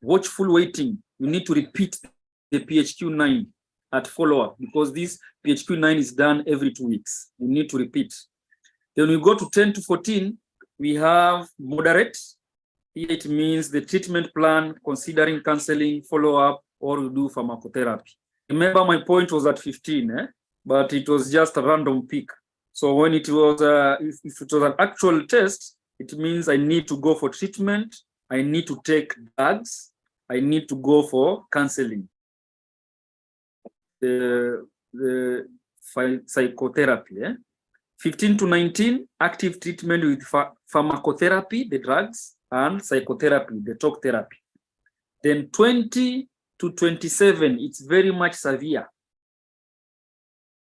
Watchful waiting. You need to repeat the PHQ-9 at follow-up because this PHQ-9 is done every 2 weeks. You need to repeat. Then we go to 10 to 14, we have moderate. Here it means the treatment plan, considering counseling, follow-up, or you do pharmacotherapy. Remember my point was at 15, but it was just a random pick. So when it was, if it was an actual test, it means I need to go for treatment, I need to take drugs, I need to go for counseling. The psychotherapy. 15 to 19, active treatment with pharmacotherapy, the drugs, and psychotherapy, the talk therapy. Then 20 to 27, it's very much severe.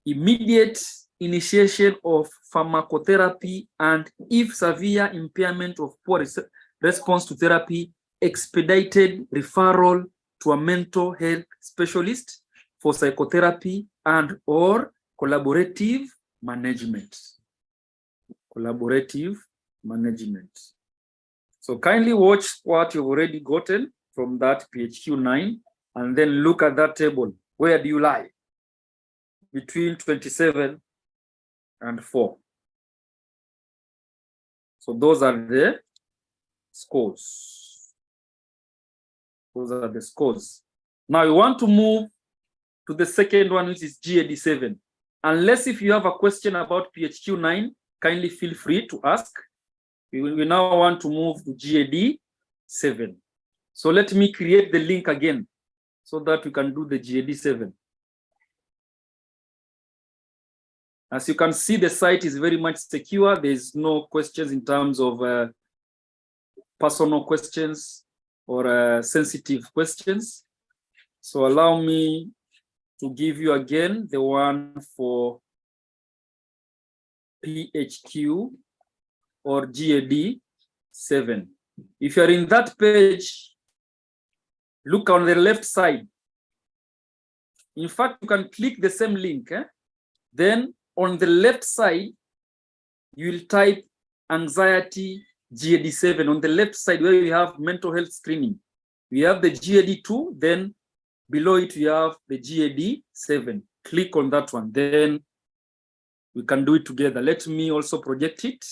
Immediate initiation of pharmacotherapy, and if severe impairment of poor response to therapy, expedited referral to a mental health specialist for psychotherapy and or collaborative management. Collaborative management. So kindly watch what you've already gotten from that PHQ-9 and then look at that table. Where do you lie? Between 27 and 4. So those are the scores. Those are the scores. Now you want to move to the second one, which is GAD-7. Unless if you have a question about PHQ-9, kindly feel free to ask. We now want to move to GAD-7. So let me create the link again so that we can do the GAD-7. As you can see, the site is very much secure. There's no questions in terms of personal questions or sensitive questions. So allow me to give you again the one for PHQ or GAD 7. If you're in that page, look on the left side. In fact, you can click the same link. Then on the left side, you will type anxiety GAD 7 on the left side where you have mental health screening. We have the GAD 2, then below it we have the GAD 7. Click on that one, then we can do it together. Let me also project it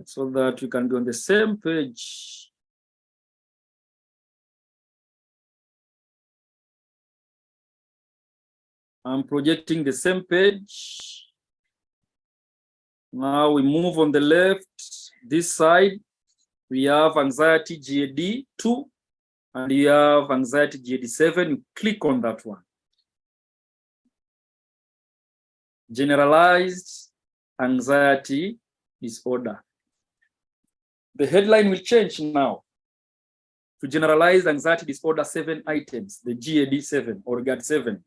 so that we can be on the same page. I'm projecting the same page. Now we move on the left, this side, we have anxiety GAD 2, and we have anxiety GAD 7. You click on that one. Generalized anxiety disorder. The headline will change now to generalized anxiety disorder 7 items, the GAD 7 or GAD 7,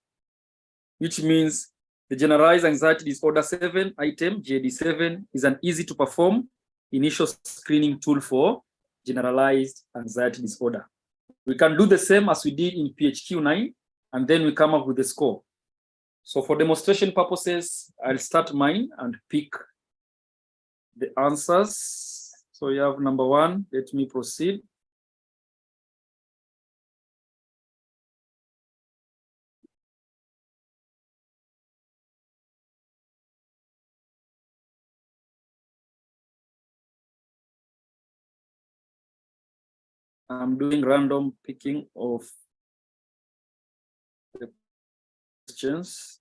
which means the generalized anxiety disorder 7 item, GAD 7, is an easy to perform initial screening tool for generalized anxiety disorder. We can do the same as we did in PHQ 9, and then we come up with the score. So for demonstration purposes, I'll start mine and pick the answers. So you have number 1, let me proceed. I'm doing random picking of the questions.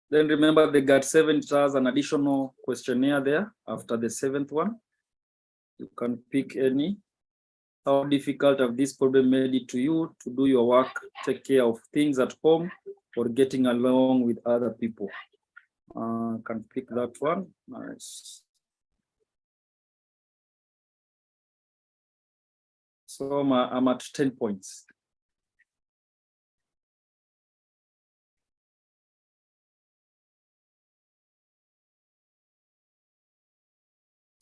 Then remember the GAD 7 has an additional questionnaire there after the 7th one. You can pick any. How difficult have this problem made it to you to do your work, take care of things at home, or getting along with other people? Can pick that one. Nice. So I'm at 10 points.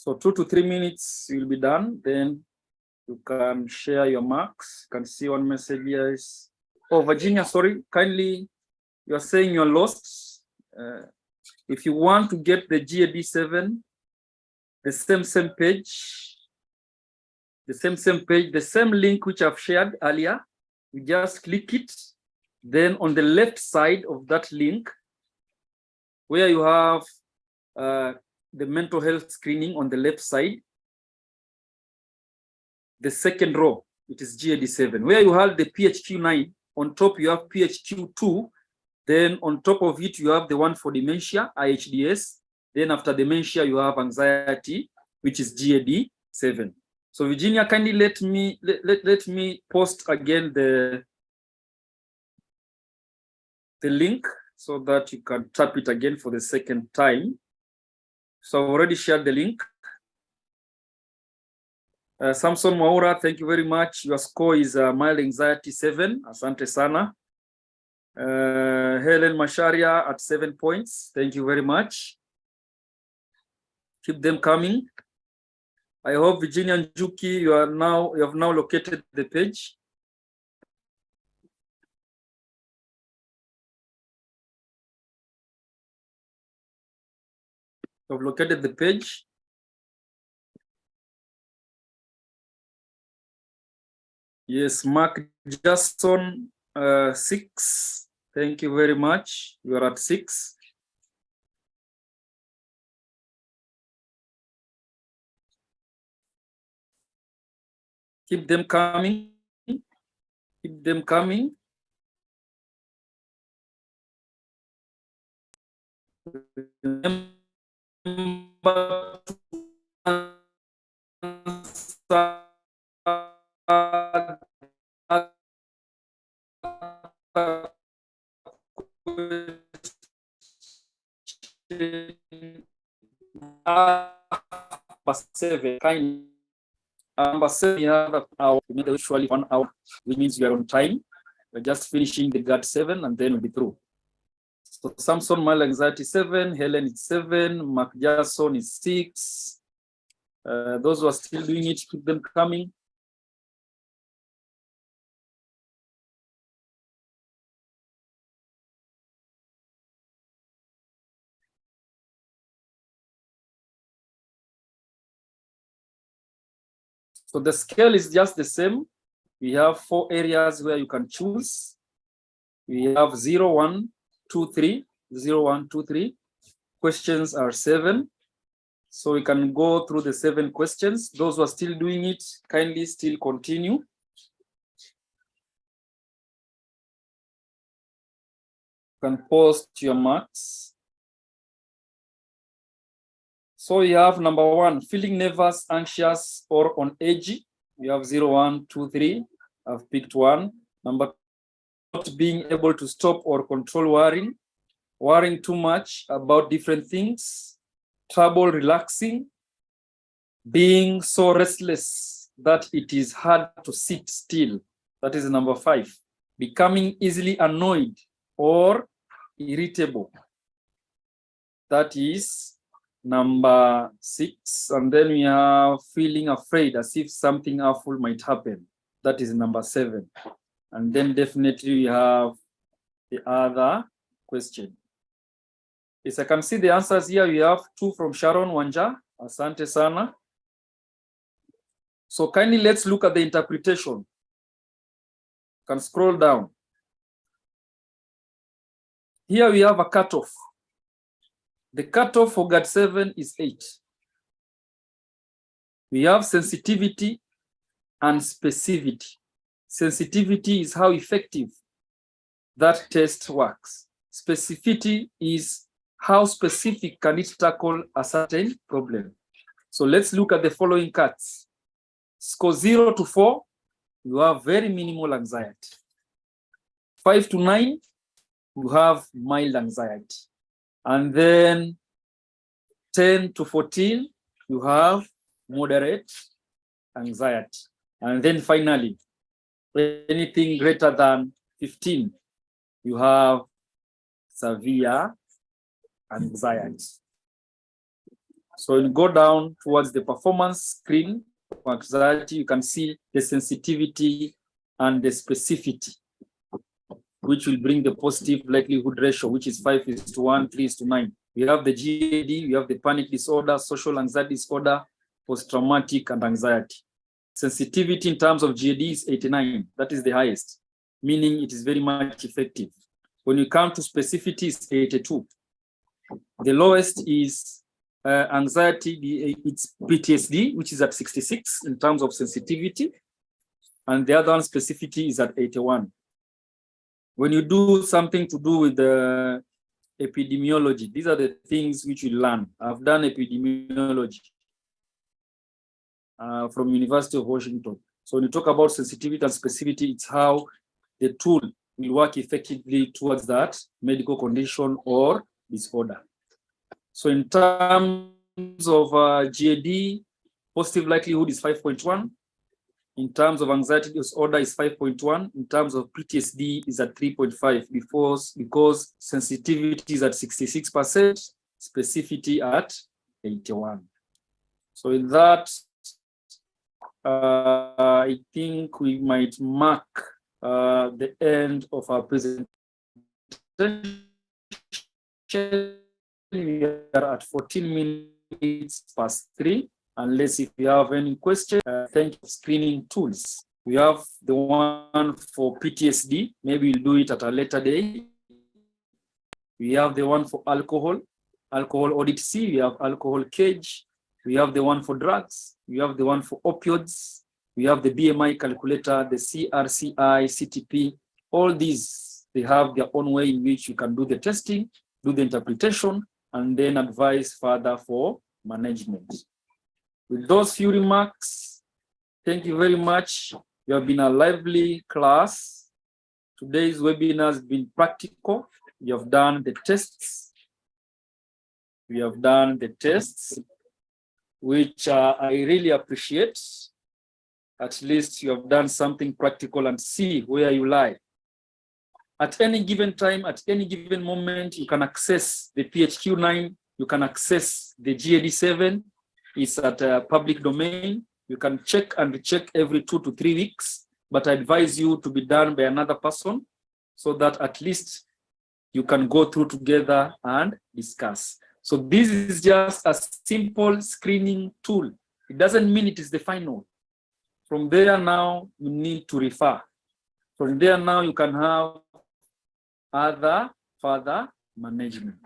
So 2 to 3 minutes, you'll be done. Then you can share your marks. You can see one message here is, oh, Virginia, sorry, kindly, you're saying you're lost. If you want to get the GAD 7, the same page, the same page, the same link which I've shared earlier, you just click it. Then on the left side of that link, where you have the mental health screening on the left side, the second row, it is GAD 7. Where you have the PHQ 9, on top you have PHQ 2, then on top of it you have the one for dementia, IHDS. Then after dementia you have anxiety, which is GAD 7. So Virginia, kindly let me post again the link so that you can tap it again for the second time. So I've already shared the link. Samson Maura, thank you very much. Your score is mild anxiety 7. Asante sana. Helen Masharia at 7 points. Thank you very much. Keep them coming. I hope Virginia Njuki, you have now located the page. You've located the page. Yes, Mark Jackson, 6. Thank you very much. You are at 6. Keep them coming. Keep them coming. Remember to answer Number 7, we have our usually 1 hour, which means we are on time. We're just finishing the GAT 7 and then we'll be through. So Samson, mild anxiety 7, Helen is 7, Mark Jackson is 6. Those who are still doing it, keep them coming. So the scale is just the same. We have 4 areas where you can choose. We have 0, 1, 2, 3, 0, 1, 2, 3. Questions are 7. So we can go through the 7 questions. Those who are still doing it, kindly still continue. You can post your marks. So you have number 1, feeling nervous, anxious, or on edge. You have 0, 1, 2, 3. I've picked 1. Number 2, not being able to stop or control worrying too much about different things, trouble relaxing, being so restless that it is hard to sit still. That is number 5. Becoming easily annoyed or irritable. That is number 6. And then we have feeling afraid as if something awful might happen. That is number 7. And then definitely we have the other question. Yes, I can see the answers here. We have 2 from Sharon Wanja. Asante sana. So kindly let's look at the interpretation. You can scroll down. Here we have a cutoff. The cutoff for GAT 7 is 8. We have sensitivity and specificity. Sensitivity is how effective that test works. Specificity is how specific can it tackle a certain problem. So let's look at the following cuts. Score 0 to 4, you have very minimal anxiety. 5 to 9, you have mild anxiety. And then 10 to 14, you have moderate anxiety. And then finally, anything greater than 15, you have severe anxiety. So when you go down towards the performance screen for anxiety, you can see the sensitivity and the specificity, which will bring the positive likelihood ratio, which is 5:1, 3:9. We have the GAD, we have the panic disorder, social anxiety disorder, post-traumatic and anxiety. Sensitivity in terms of GAD is 89. That is the highest, meaning it is very much effective. When you come to specificity, it's 82. The lowest is anxiety, it's PTSD, which is at 66 in terms of sensitivity. And the other one, specificity, is at 81. When you do something to do with the epidemiology, these are the things which you learn. I've done epidemiology from University of Washington. So when you talk about sensitivity and specificity, it's how the tool will work effectively towards that medical condition or disorder. So in terms of GAD, positive likelihood is 5.1. In terms of anxiety disorder is 5.1. In terms of PTSD is at 3.5 because sensitivity is at 66%, specificity at 81. So in that, I think we might mark the end of our presentation. We are at 14 minutes past 3. Unless if you have any question, thank you for screening tools. We have the one for PTSD. Maybe we'll do it at a later day. We have the one for alcohol audit C. We have alcohol cage. We have the one for drugs. We have the one for opioids. We have the BMI calculator, the CRCI, CTP. All these, they have their own way in which you can do the testing, do the interpretation, and then advise further for management. With those few remarks, thank you very much. You have been a lively class. Today's webinar has been practical. You have done the tests. We have done the tests, which I really appreciate. At least you have done something practical and see where you lie. At any given time, at any given moment, you can access the PHQ-9, you can access the GAD-7. It's at a public domain. You can check and recheck every 2 to 3 weeks, but I advise you to be done by another person so that at least you can go through together and discuss. So this is just a simple screening tool. It doesn't mean it is the final. From there now, you need to refer. From there now, you can have other further management.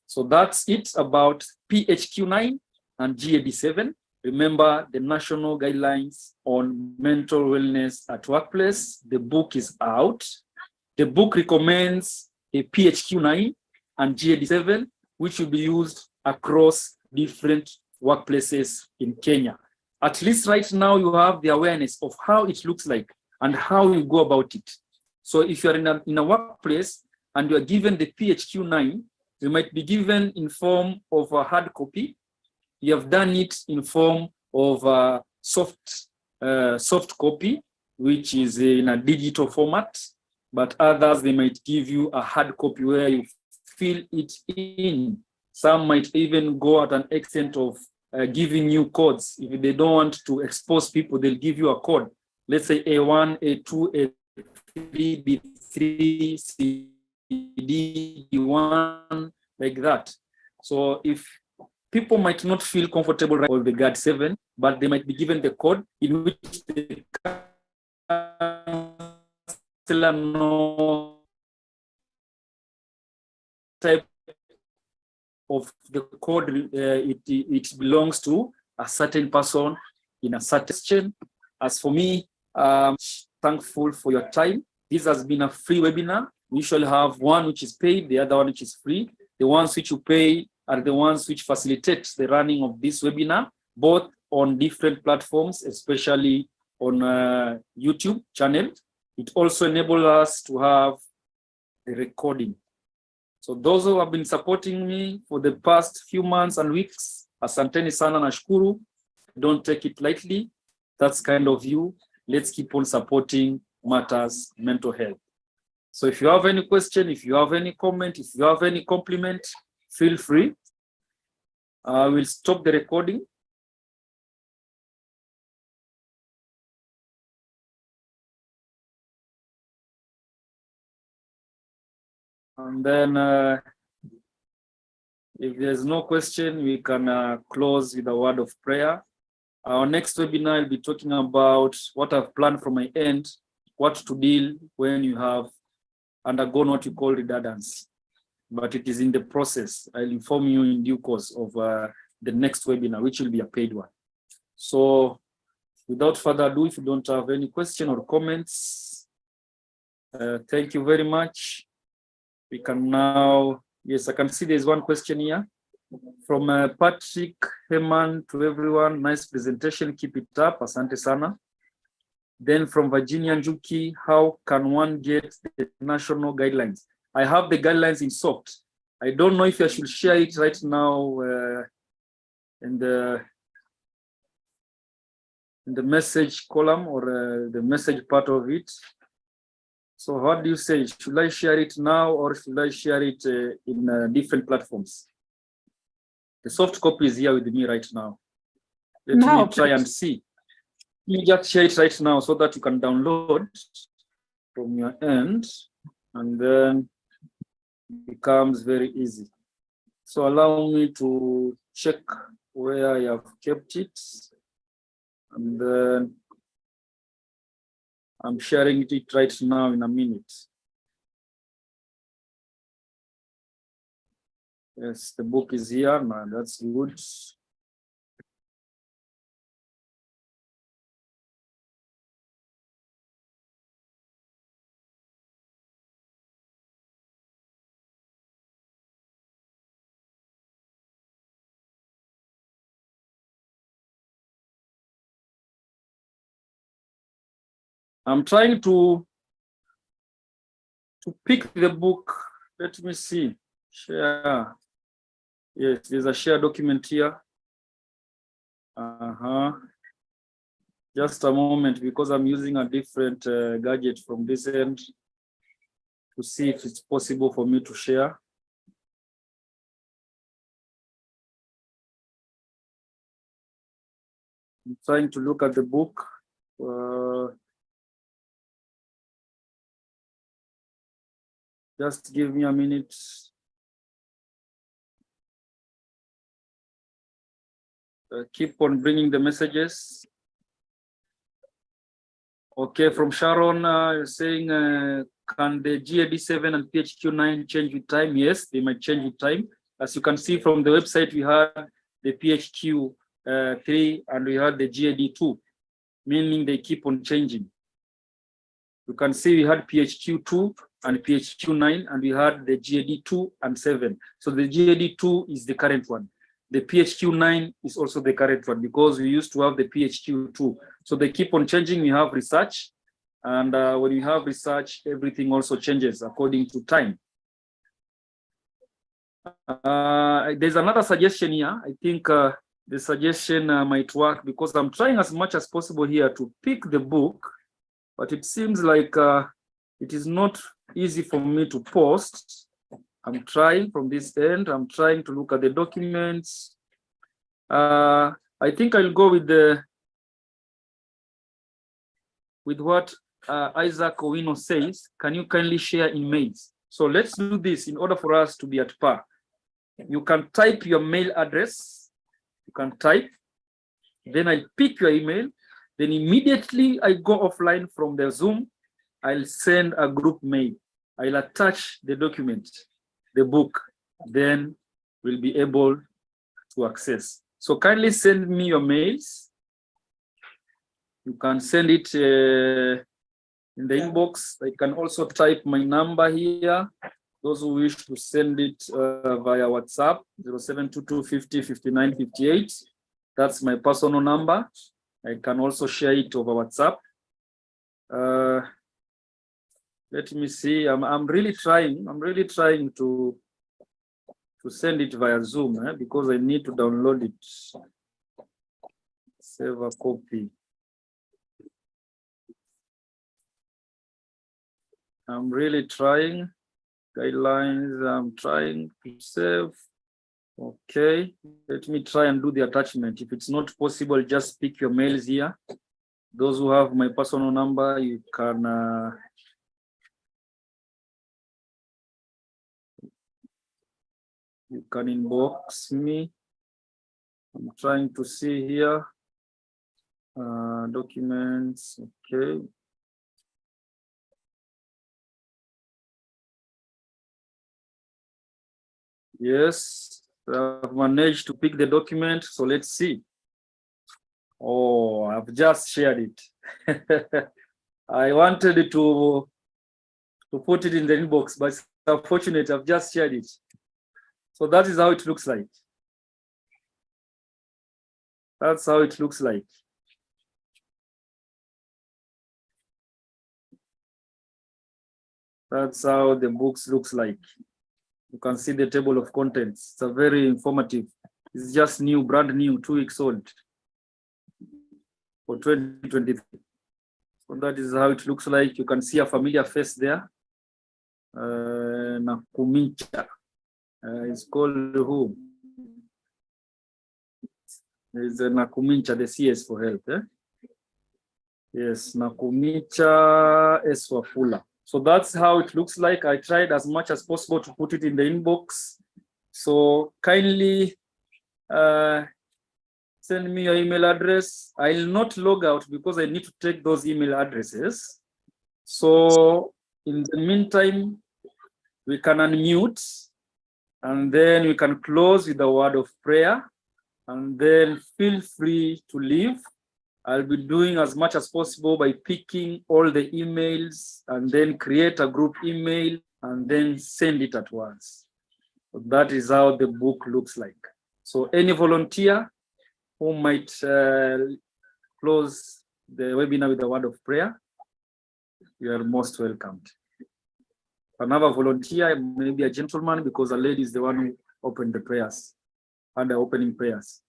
So that's it about PHQ-9 and GAD-7. Remember the national guidelines on mental wellness at workplace. The book is out. The book recommends a PHQ-9 and GAD-7, which will be used across different workplaces in Kenya. At least right now you have the awareness of how it looks like and how you go about it. So if you're in a workplace and you're given the PHQ-9, you might be given in form of a hard copy. You have done it in form of a soft copy, which is in a digital format, but others, they might give you a hard copy where you fill it in. Some might even go at an extent of giving you codes. If they don't want to expose people, they'll give you a code. Let's say A1, A2, A3, B3, C, D, D1, like that. So if people might not feel comfortable with the GAD-7, but they might be given the code in which the counselor knows type of the code it belongs to a certain person in a certain section. As for me, thankful for your time. This has been a free webinar. We usually have one which is paid, the other one which is free. The ones which you pay are the ones which facilitate the running of this webinar, both on different platforms, especially on YouTube channel. It also enables us to have the recording. So those who have been supporting me for the past few months and weeks, asanteni sana, nashukuru. Don't take it lightly. That's kind of you. Let's keep on supporting matters mental health. So if you have any question, if you have any comment, if you have any compliment, feel free. I will stop the recording. And then if there's no question, we can close with a word of prayer. Our next webinar will be talking about what I've planned from my end, what to deal when you have undergone what you call redundancy. But it is in the process. I'll inform you in due course of the next webinar, which will be a paid one. So without further ado, if you don't have any question or comments, thank you very much. We can now, yes, I can see there's one question here. From Patrick Heman to everyone, nice presentation, keep it up, asante sana. Then from Virginia Njuki, how can one get the national guidelines? I have the guidelines in soft. I don't know if I should share it right now in the message column or the message part of it. So what do you say? Should I share it now or should I share it in different platforms? The soft copy is here with me right now. Let me try and see. Let me just share it right now so that you can download from your end, and then it becomes very easy. So allow me to check where I have kept it, and then I'm sharing it right now in a minute. Yes, the book is here now. That's good. I'm trying to pick the book. Let me see. Share. Yes, there's a share document here. Just a moment, because I'm using a different gadget from this end to see if it's possible for me to share. I'm trying to look at the book. Just give me a minute. Keep on bringing the messages. Okay, from Sharon, saying, can the GAD7 and PHQ9 change with time? Yes, they might change with time. As you can see from the website, we had the PHQ3 and we had the GAD2, meaning they keep on changing. You can see we had PHQ2 and PHQ9, and we had the GAD2 and 7. So the GAD2 is the current one. The PHQ9 is also the current one, because we used to have the PHQ2. So they keep on changing. We have research, and when you have research, everything also changes according to time. There's another suggestion here. I think the suggestion might work, because I'm trying as much as possible here to pick the book, but it seems like it is not easy for me to post. I'm trying from this end. I'm trying to look at the documents. I think I'll go with what Isaac Owino says. Can you kindly share emails? So let's do this in order for us to be at par. You can type your mail address. You can type. Then I pick your email. Then immediately I go offline from the Zoom. I'll send a group mail. I'll attach the document, the book, then we'll be able to access. So kindly send me your mails. You can send it in the inbox. I can also type my number here. Those who wish to send it via WhatsApp, 0722505958. That's my personal number. I can also share it over WhatsApp. Let me see. I'm really trying. I'm really trying to send it via Zoom, because I need to download it. Save a copy. I'm really trying. Guidelines. I'm trying to save. Okay. Let me try and do the attachment. If it's not possible, just pick your mails here. Those who have my personal number, you can inbox me. I'm trying to see here. Documents, okay. Yes, I've managed to pick the document, so let's see. Oh, I've just shared it. I wanted to put it in the inbox, but it's unfortunate, I've just shared it. So that is how it looks like. That's how it looks like. That's how the books looks like. You can see the table of contents. It's a very informative. It's just new, brand new, 2 weeks old for 2023. So that is how it looks like. You can see a familiar face there. Nakumicha. It's called who? There's a Nakumicha, the CS for health. Yes, Nakumicha S for Fuller. So that's how it looks like. I tried as much as possible to put it in the inbox. So kindly send me your email address. I'll not log out because I need to take those email addresses. So in the meantime, we can unmute and then we can close with a word of prayer, and then feel free to leave. I'll be doing as much as possible by picking all the emails and then create a group email and then send it at once. So that is how the book looks like. So any volunteer who might close the webinar with a word of prayer. You are most welcomed. Another volunteer, maybe a gentleman, because a lady is the one who opened the prayers and the opening prayers.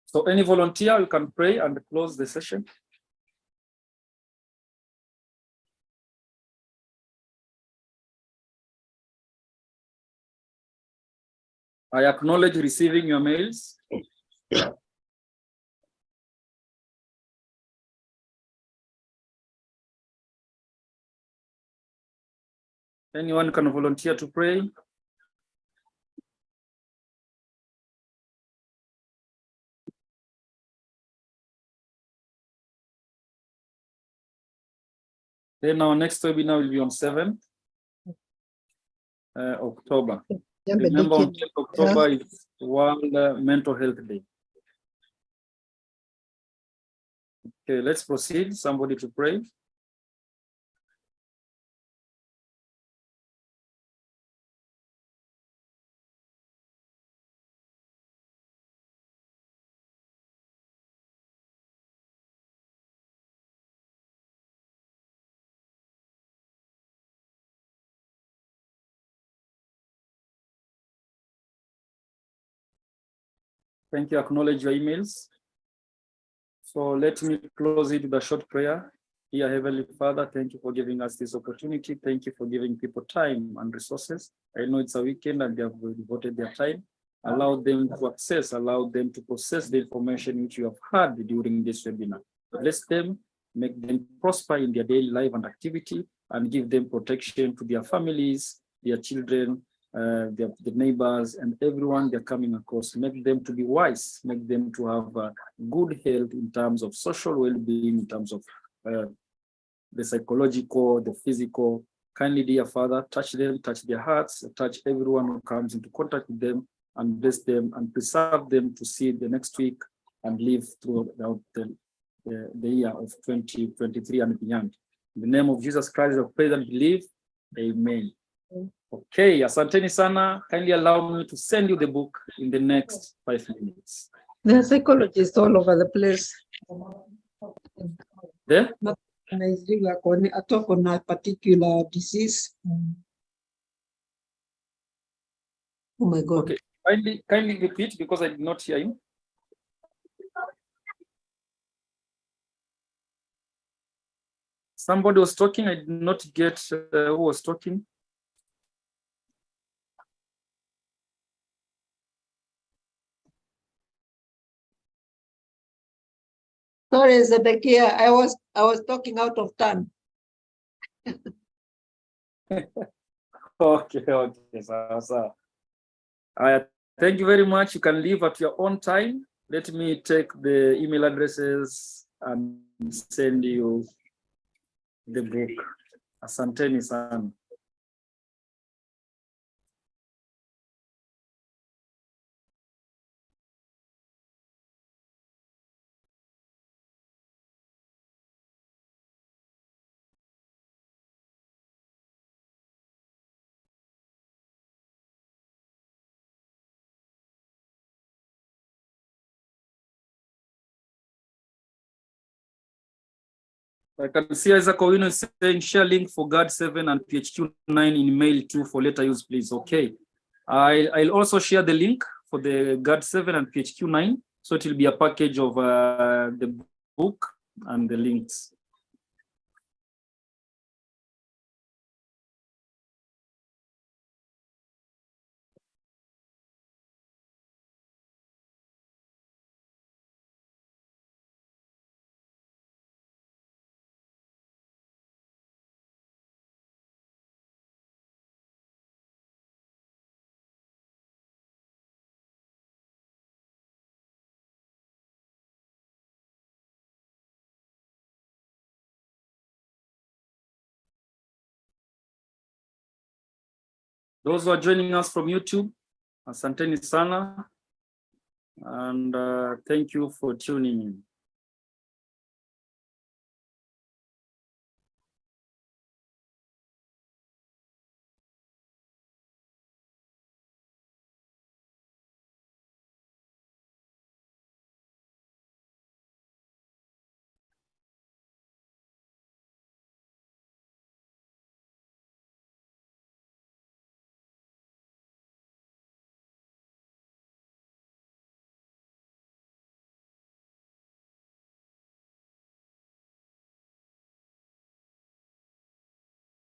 So any volunteer, you can pray and close the session. I acknowledge receiving your mails. Anyone can volunteer to pray. Then our next webinar will be on 7th October. Remember, on 10th October is World Mental Health Day. Okay, let's proceed. Somebody to pray. Thank you. Acknowledge your emails. So let me close it with a short prayer. Dear Heavenly Father, thank you for giving us this opportunity. Thank you for giving people time and resources. I know it's a weekend and they have devoted their time. Allow them to access, allow them to process the information which you have heard during this webinar. Bless them, make them prosper in their daily life and activity, and give them protection to their families, their children, the neighbors, and everyone they're coming across. Make them to be wise, make them to have good health in terms of social well-being, in terms of the psychological, the physical. Kindly, dear Father, touch them, touch their hearts, touch everyone who comes into contact with them, and bless them and preserve them to see the next week and live throughout the year of 2023 and beyond. In the name of Jesus Christ, I pray and believe. Amen. Okay, asanteni sana. Kindly allow me to send you the book in the next 5 minutes.
There are psychologists all over the place.
There?
A talk on a particular disease. Oh my God.
Okay, kindly repeat because I did not hear you. Somebody was talking, I did not get who was talking.
Sorry, Zedekiah, I was talking out of turn.
Okay, so. Thank you very much. You can leave at your own time. Let me take the email addresses and send you the book. Asanteni sana. I can see Isaac Owino is saying share link for GAD7 and PHQ9 in mail too for later use, please. Okay. I'll also share the link for the GAD7 and PHQ9. So it will be a package of the book and the links. Those who are joining us from YouTube, asanteni sana, and thank you for tuning in.